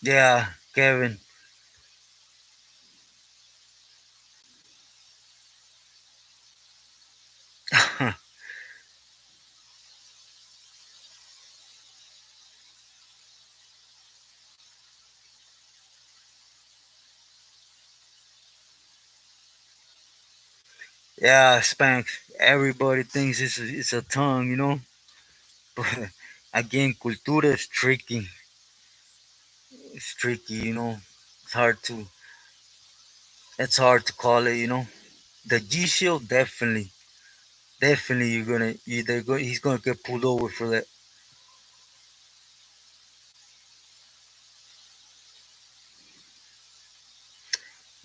Yeah, Kevin. Yeah, Spanx. Everybody thinks it's a tongue. But again, cultura is tricky. It's tricky. It's hard to it's hard to call it. The G Shield definitely he's gonna get pulled over for that.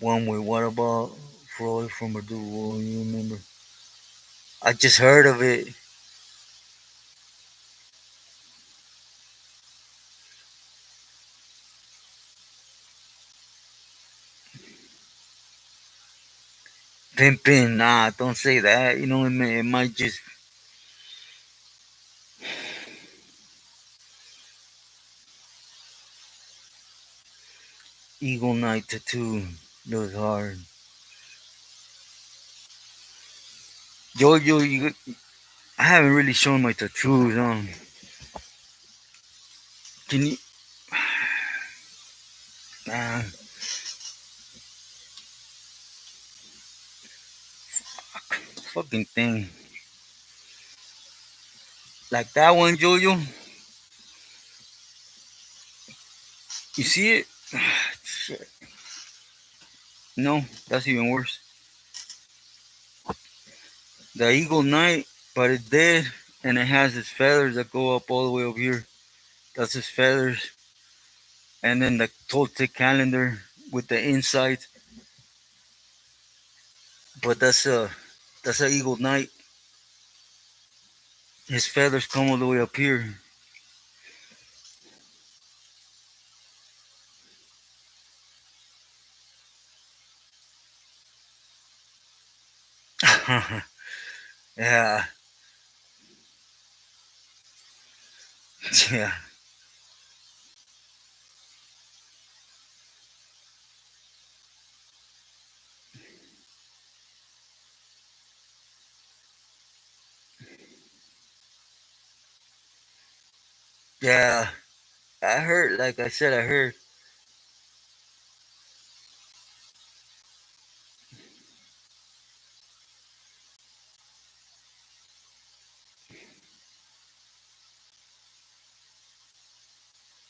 One way. What about Freud from a duel? You remember? I just heard of it. Pimpin', nah, don't say that. It might just Eagle Knight tattoo. Looks hard. I haven't really shown my tattoos. Can you? Nah, fucking thing. Like that one, Jojo. You see it? Shit. No, that's even worse. The eagle knight, but it's dead, and it has its feathers that go up all the way up here. That's his feathers. And then the Toltec calendar with the insides. But that's a eagle knight. His feathers come all the way up here. Yeah, yeah, yeah. I heard, like I said, I heard.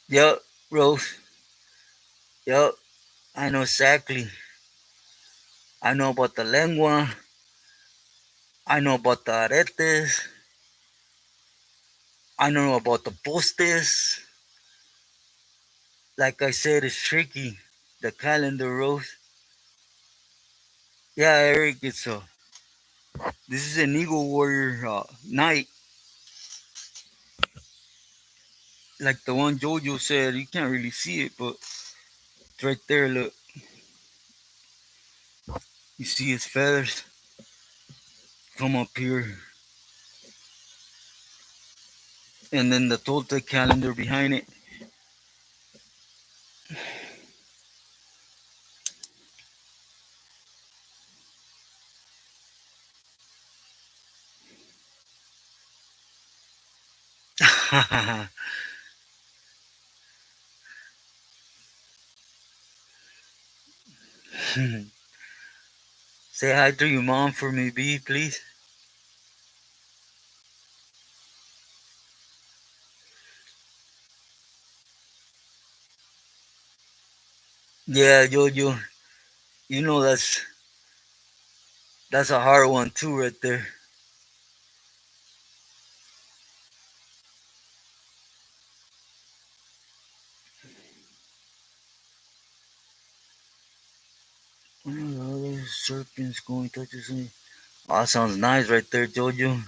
Yup, Rose. Yup, I know exactly. I know about the lengua. I know about the aretes. I know about the postes. Like I said, it's tricky. The calendar, Rose. Yeah, Eric, this is an Eagle Warrior night, like the one Jojo said. You can't really see it, but it's right there. Look, you see his feathers come up here, and then the Toltec calendar behind it. Say hi to your mom for me, B, please. Yeah, Jojo. You know that's a hard one too, right there. One of the other serpents going touches me. Oh, sounds nice right there, Jojo.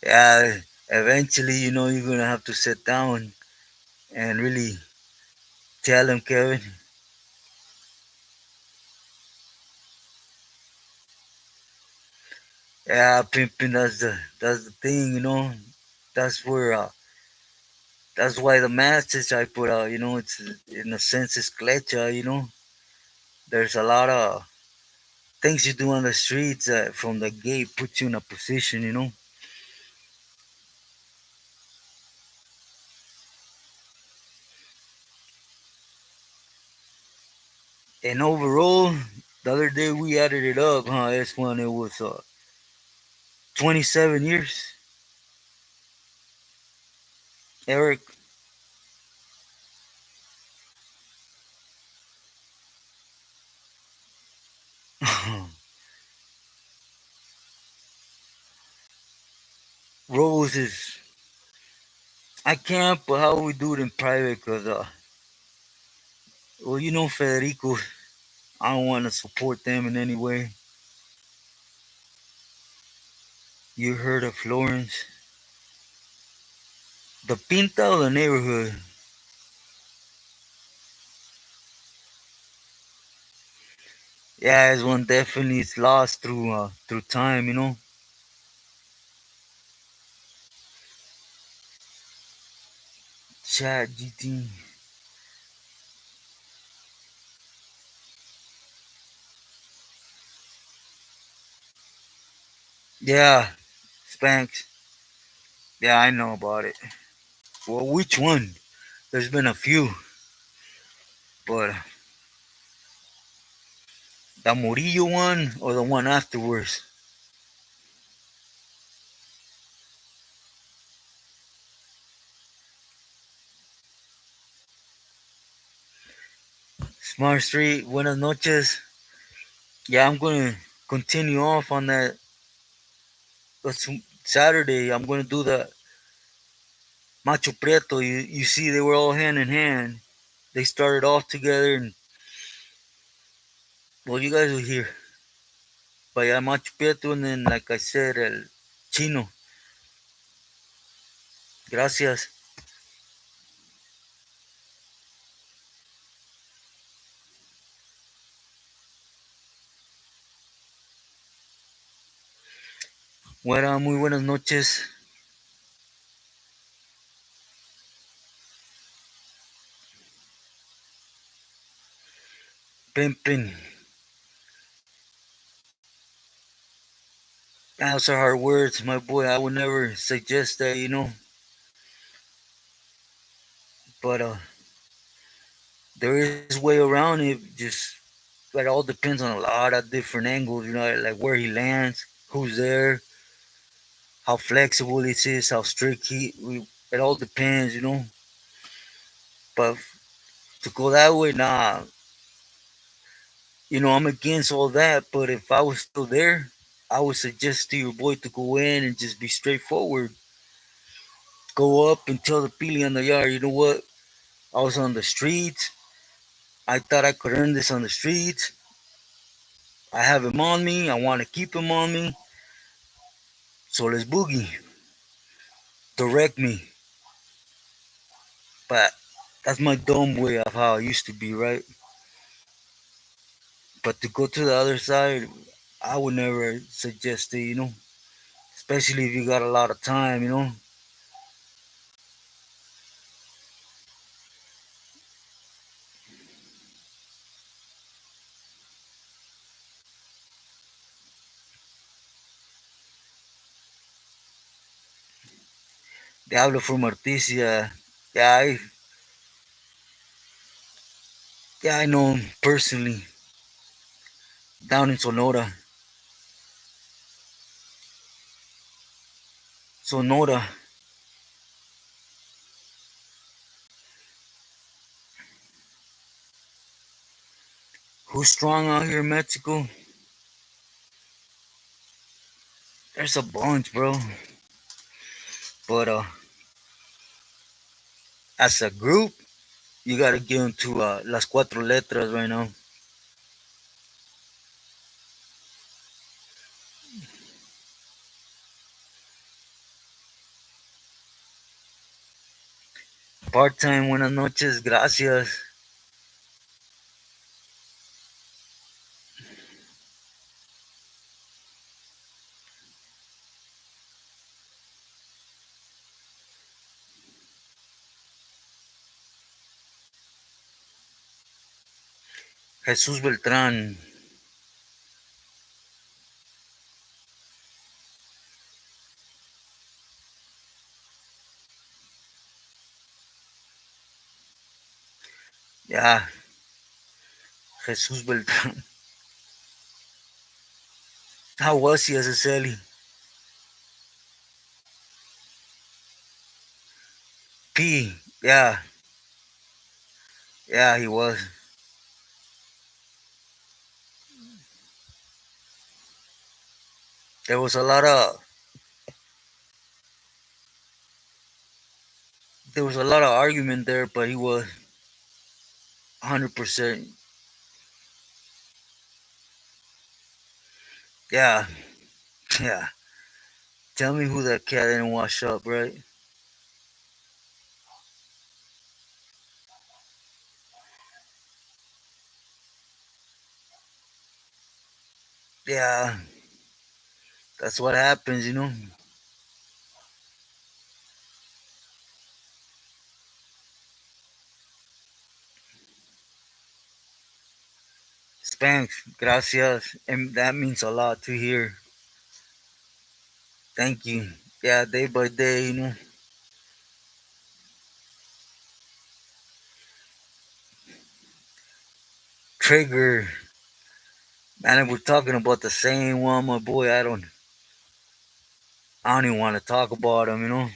Yeah, eventually, you're gonna have to sit down and really tell him, Kevin. Yeah, pimping. That's the thing, That's where that's why the message I put out, it's in a sense it's clecha, There's a lot of things you do on the streets that from the gate put you in a position. And overall, the other day we added it up, huh? This one it was 27 years, Eric. Rose is I can't, but how we do it in private? Cause well, Federico. I don't want to support them in any way. You heard of Florence? The Pinta of the neighborhood. Yeah, this one definitely is lost through time. Chat GT. Yeah, Spanx. Yeah, I know about it. Well, which one? There's been a few, but the Murillo one or the one afterwards? Smart Street, buenas noches. Yeah, I'm gonna continue off on that. That's Saturday. I'm gonna do the Macho Prieto. You see, they were all hand in hand. They started off together, and well, you guys will hear. But yeah, Macho Prieto, and then like I said, El Chino. Gracias. Bueno, muy buenas noches. Pimpin'. Those are hard words, my boy. I would never suggest that. But there is way around it. Just it all depends on a lot of different angles. Like where he lands, who's there, how flexible it is, how strict it all depends. But to go that way, nah. I'm against all that. But if I was still there, I would suggest to your boy to go in and just be straightforward. Go up and tell the Pili on the yard, you know what? I was on the streets. I thought I could earn this on the streets. I have him on me. I want to keep him on me. So let's boogie. Direct me. But that's my dumb way of how I used to be, right? But to go to the other side, I would never suggest it. Especially if you got a lot of time. Diablo from Artesia. Yeah, I know him personally down in Sonora. Sonora. Who's strong out here in Mexico? There's a bunch, bro. But as a group, you gotta give them to las cuatro letras right now. Part time, buenas noches, gracias. Jesús Beltrán. Yeah, Jesús Beltrán. How was he as a Celly? P. Yeah, yeah, he was. There was a lot of argument there, but he was 100%. Yeah, yeah. Tell me who that cat didn't wash up, right? Yeah, that's what happens. Spanx, gracias. And that means a lot to hear. Thank you. Yeah, day by day. Trigger. Man, we're talking about the same one, my boy. I don't even want to talk about him.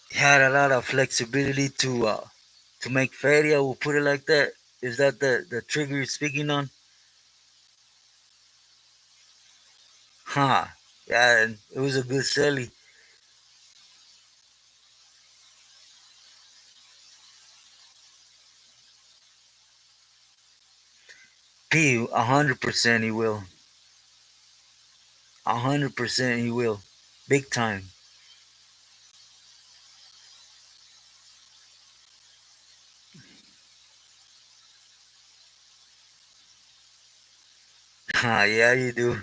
He had a lot of flexibility to to make feria. We'll put it like that. Is that the trigger you're speaking on? Huh. Yeah, and it was a good selly. P, 100% he will. 100% he will. Big time. Huh, yeah, you do.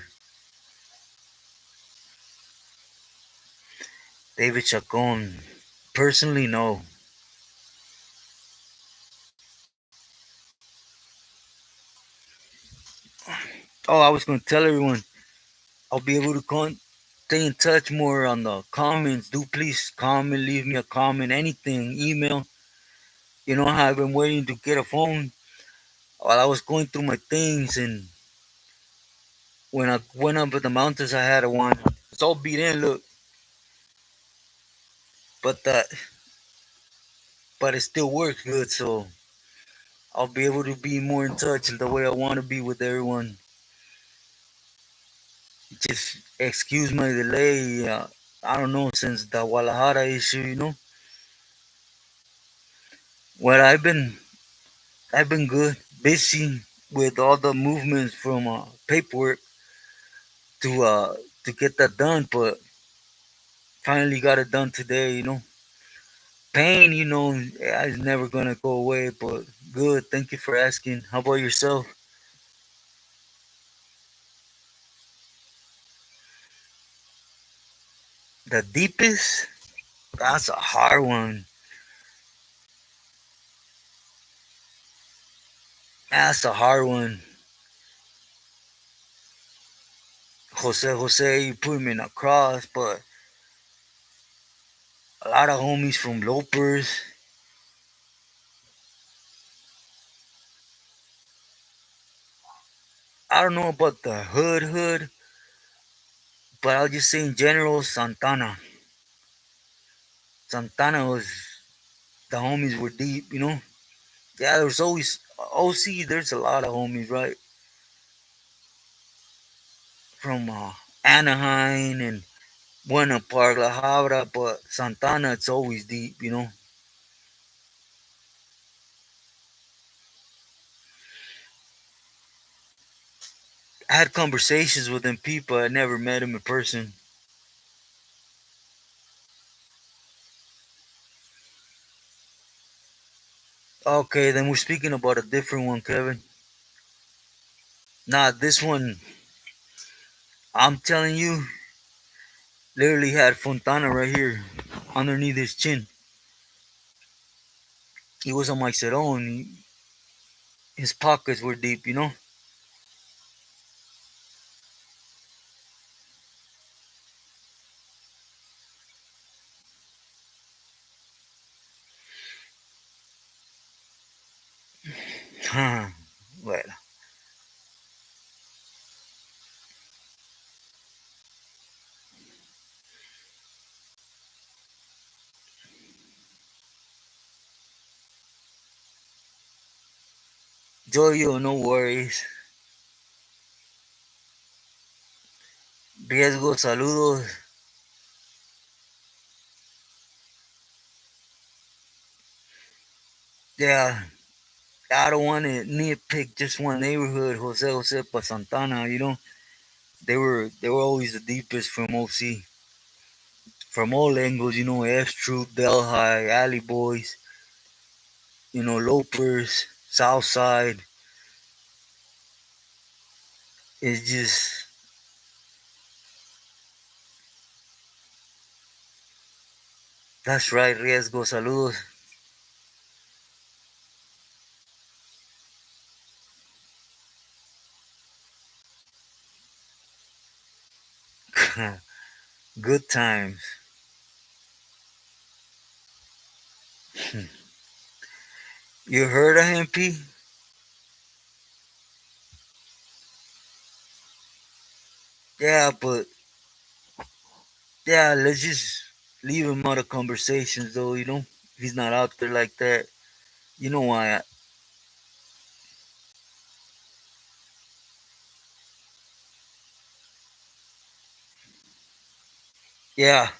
David Chacon. Personally, no. Oh, I was going to tell everyone I'll be able to stay in touch more on the comments. Do please comment, leave me a comment, anything, email. You know how I've been waiting to get a phone while I was going through my things, and when I went up at the mountains, I had a one. It's all beat in, look, but that, but it still works good. So I'll be able to be more in touch the way I want to be with everyone. Just excuse my delay. I don't know, since the Guadalajara issue. Well, I've been good, busy with all the movements from paperwork to uh to get that done, but finally got it done today. Pain, is never gonna go away, but good. Thank you for asking. How about yourself? The deepest? That's a hard one. That's a hard one. Jose, you put him in a cross, but a lot of homies from Lopers. I don't know about the hood, but I'll just say in general, Santana. Santana was the homies were deep. Yeah, there's always OC. There's a lot of homies, right? From Anaheim and Buena Park, La Habra, but Santana, it's always deep. I had conversations with them people. I never met him in person. Okay, then we're speaking about a different one, Kevin. Nah, this one, I'm telling you, literally had Fontana right here underneath his chin. He was on my Cerrone. His pockets were deep. Well, Joyo, no worries. Riesgo, saludos. Yeah, I don't want to nitpick just one neighborhood, Jose, but Santana. They were always the deepest from OC, from all angles. F Troop, Delhi, Alley Boys, Lopers, Southside. It's just that's right, Riesgo, saludos. Good times. You heard of him, P? Yeah, but yeah, let's just leave him out of conversations, though. He's not out there like that. You know why? Yeah.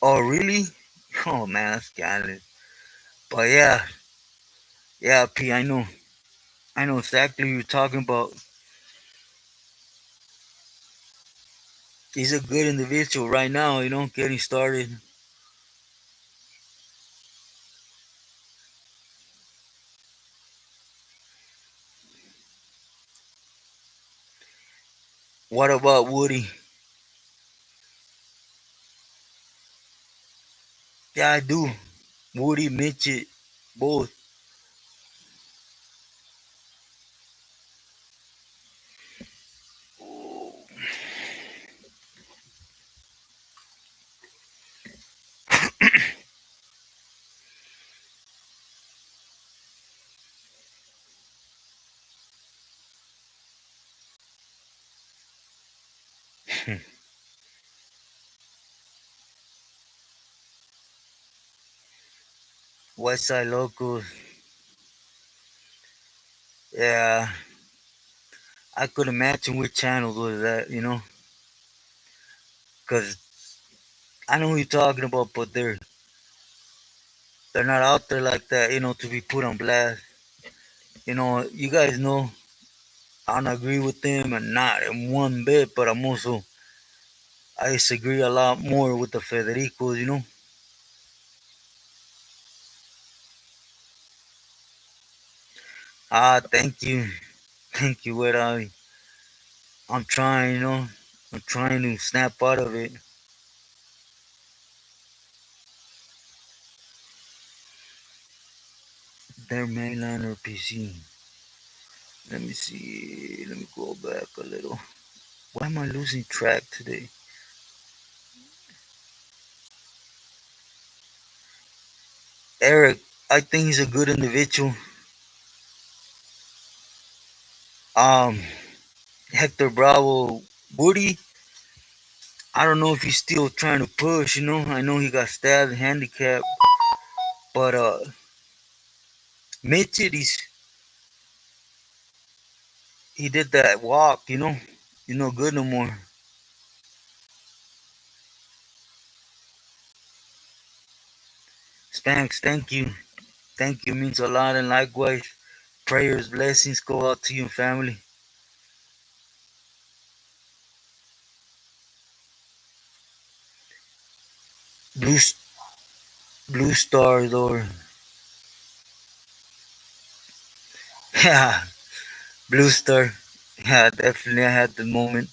Oh, really? Oh man, that's scandalous. But yeah, yeah, P. I know exactly what you're talking about. He's a good individual right now. Getting started. What about Woody? Yeah, I do. Woody, Mitchell, both. West Side Locals. Yeah, I could imagine which channel was that. Because I know who you're talking about, but they're not out there like that, to be put on blast. You guys know I don't agree with them and not in one bit, but I disagree a lot more with the Federicos. Ah, thank you. Thank you, what I'm trying. I'm trying to snap out of it. Their mainline or PC. Let me see. Let me go back a little. Why am I losing track today? Eric, I think he's a good individual. Um, Hector Bravo, Woody. I don't know if he's still trying to push. I know he got stabbed, handicapped, but Mitchell, he did that walk. He's no good no more. Spanks, thank you. Thank you means a lot, and likewise, prayers, blessings go out to you and family. Blue, blue stars, or yeah, blue star. Yeah, definitely, I had the moment.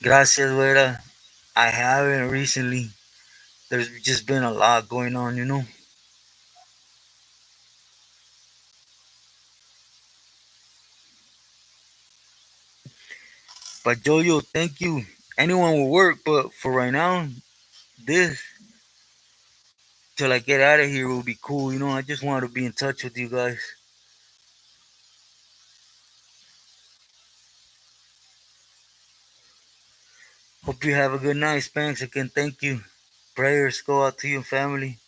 Gracias, Vera. I haven't recently. There's just been a lot going on. But Jojo, thank you. Anyone will work, but for right now, this till I get out of here will be cool. I just wanted to be in touch with you guys. Hope you have a good night, Spanks. Again, thank you. Prayers go out to you and family.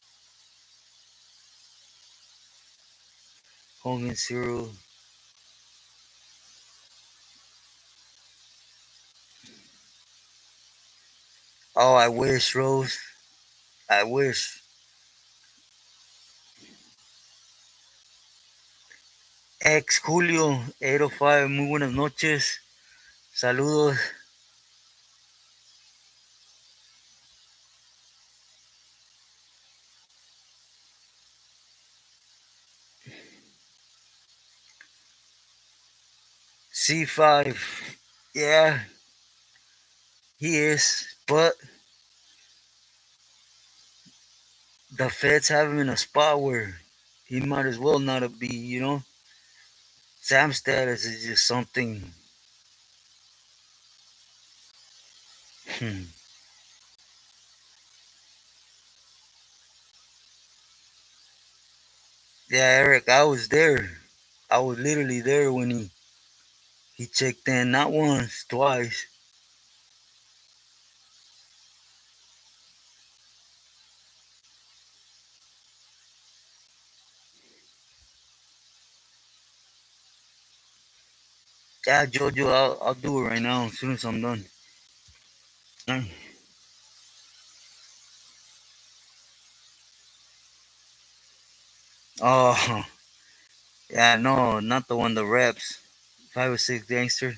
Hogan Cyril. Oh, I wish, Rose. I wish. Ex Julio 805, muy buenas noches. Saludos. C5. Yeah, he is. But the feds have him in a spot where he might as well not be. Sam status is just something. Hmm. Yeah, Eric, I was there. I was literally there when he checked in not once, twice. Yeah, Jojo, I'll do it right now as soon as I'm done. Mm. Oh, yeah, no, not the one, the reps. 5 or 6 gangster.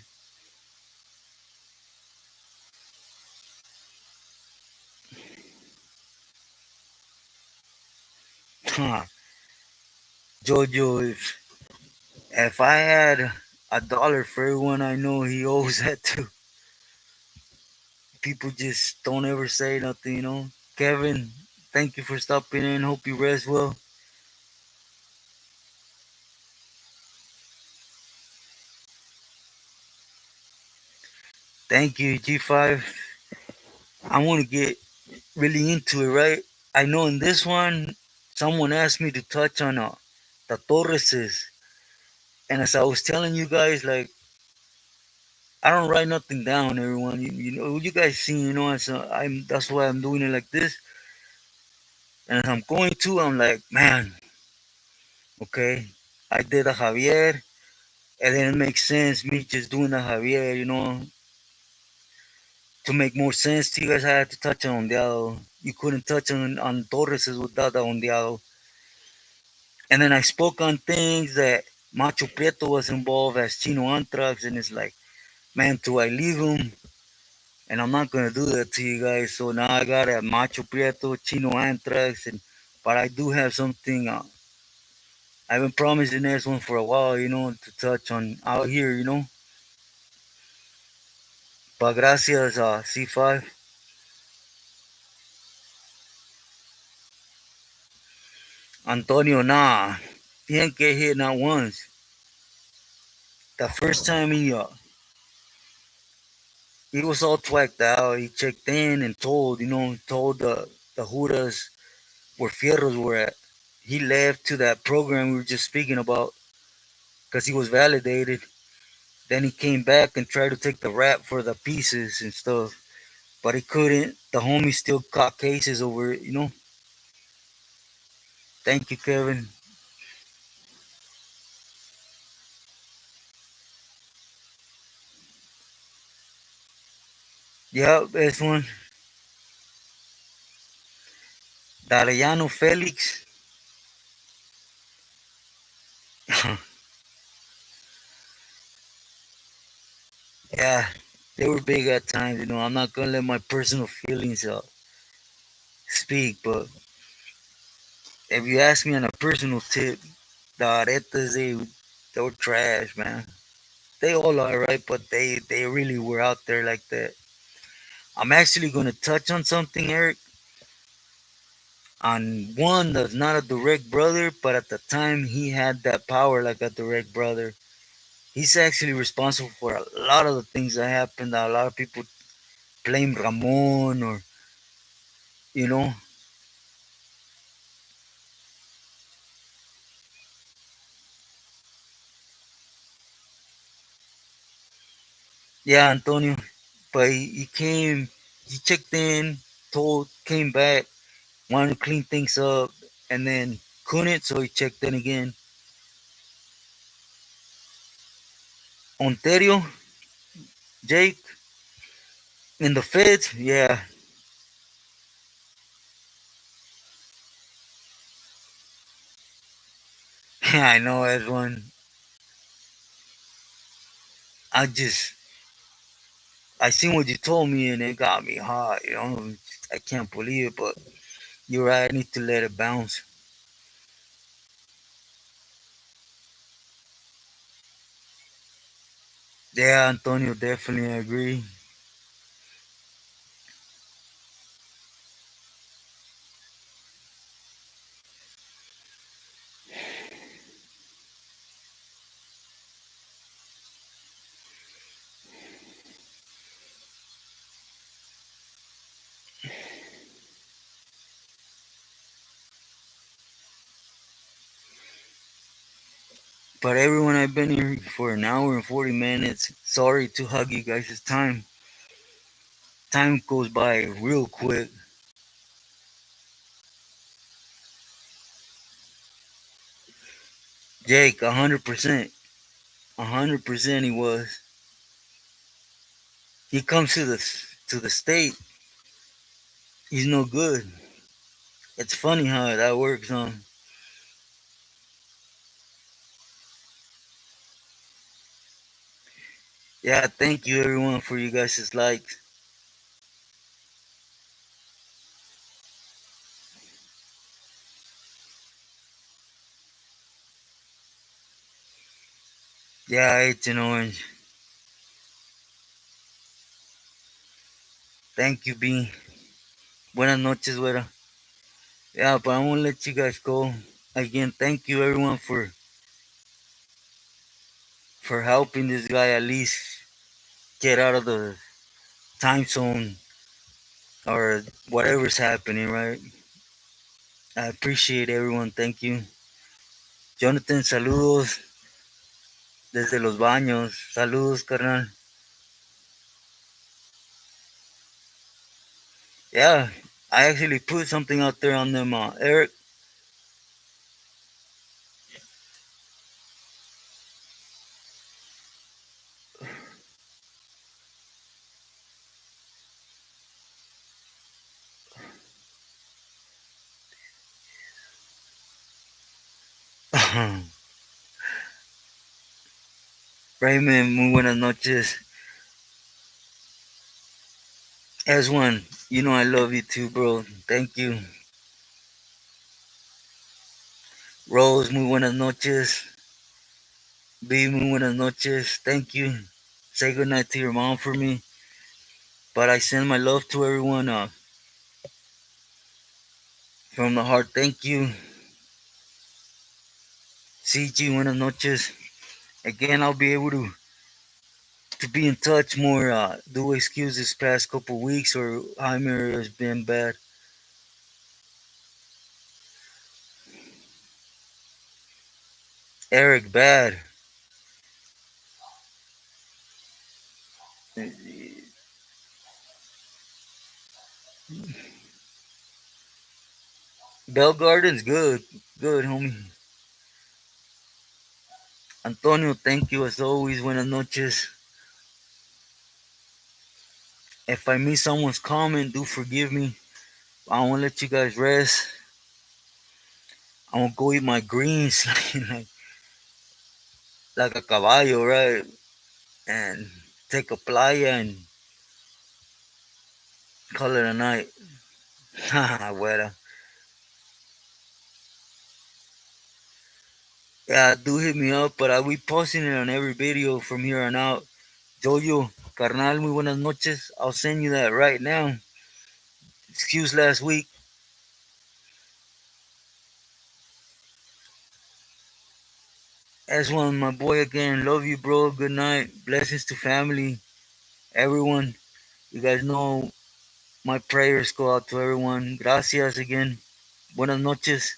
Huh. Jojo, if I had $1 for everyone I know, he owes that to. People just don't ever say nothing, you know. Kevin, thank you for stopping in. Hope you rest well. Thank you, G5. I want to get really into it, right? I know in this one, someone asked me to touch on the Torreses. And as I was telling you guys, like, I don't write nothing down, everyone. You know, you guys see, you know, that's why I'm doing it like this. And as I'm going to, I'm like, man, okay, I did a Javier, and then it makes sense me just doing the Javier, you know, to make more sense to you guys. I had to touch on Ondeado. You couldn't touch on Torres without the Ondeado. And then I spoke on things that Macho Prieto was involved as Chino Antrax, and it's like, man, do I leave him? And I'm not gonna do that to you guys. So now I got a Macho Prieto, Chino Antrax, and but I do have something. I've been promising this one for a while, you know, to touch on out here, you know. But gracias, C5. Antonio, nah, he didn't get hit not once. The first time he was all twacked out. He checked in and told, you know, told the Judas where Fierros were at. He left to that program we were just speaking about because he was validated. Then he came back and tried to take the rap for the pieces and stuff, but he couldn't. The homie still caught cases over it, you know. Thank you, Kevin. Yeah, this one. Dariano Felix. Yeah, they were big at times, you know. I'm not gonna let my personal feelings speak, but if you ask me on a personal tip, the Aretas, they were trash, man. They all are, right? But they really were out there like that. I'm actually gonna touch on something, Eric, on one that's not a direct brother, but at the time he had that power like a direct brother. He's actually responsible for a lot of the things that happened. A lot of people blame Ramon or you know, yeah, Antonio. But he checked in, told, came back, wanted to clean things up, and then couldn't, so he checked in again. Ontario, Jake, in the feds, yeah, I know that's one. I just, I seen what you told me and it got me hot, you know. I can't believe it, but you're right, I need to let it bounce. Yeah, Antonio, definitely agree. But everyone, I've been here for an hour and 40 minutes. Sorry to hug you guys' time. Time goes by real quick. Jake, 100%. 100% he was. He comes to the state. He's no good. It's funny how that works, huh? Yeah, thank you everyone for you guys' likes. Yeah, it's an orange. Thank you, B. Buenas noches, güera. Yeah, but I'm gonna let you guys go. Again, thank you everyone for helping this guy at least get out of the time zone or whatever's happening, right? I appreciate everyone. Thank you. Jonathan, saludos desde los baños. Saludos, carnal. Yeah, I actually put something out there on them, Eric. Raymond, muy buenas noches. S1, you know I love you too, bro. Thank you. Rose, muy buenas noches. B, muy buenas noches. Thank you. Say goodnight to your mom for me. But I send my love to everyone from the heart. Thank you. CG, buenas noches. Again, I'll be able to be in touch more. Do excuse this past couple weeks or Jaime has been bad. Eric, bad. Bell Gardens, good. Good, homie. Antonio, thank you as always. Buenas noches. If I miss someone's comment, do forgive me. I won't let you guys rest. I won't go eat my greens like a caballo, right? And take a playa and call it a night. Güera. Yeah, do hit me up, but I'll be posting it on every video from here on out. Jojo, carnal, muy buenas noches. I'll send you that right now. Excuse last week. S1, my boy again. Love you, bro. Good night. Blessings to family. Everyone. You guys know my prayers go out to everyone. Gracias again. Buenas noches.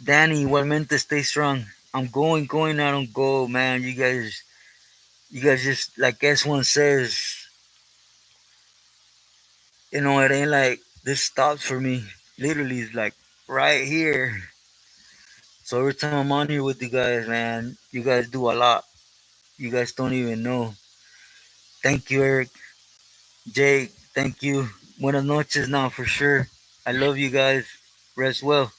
Danny, igualmente stay strong. I'm going, I don't go, man. You guys just, like S1 says, it ain't like this stops for me. Literally, it's like right here. So every time I'm on here with you guys, man, you guys do a lot. You guys don't even know. Thank you, Eric. Jake, thank you. Buenas noches now for sure. I love you guys. Rest well.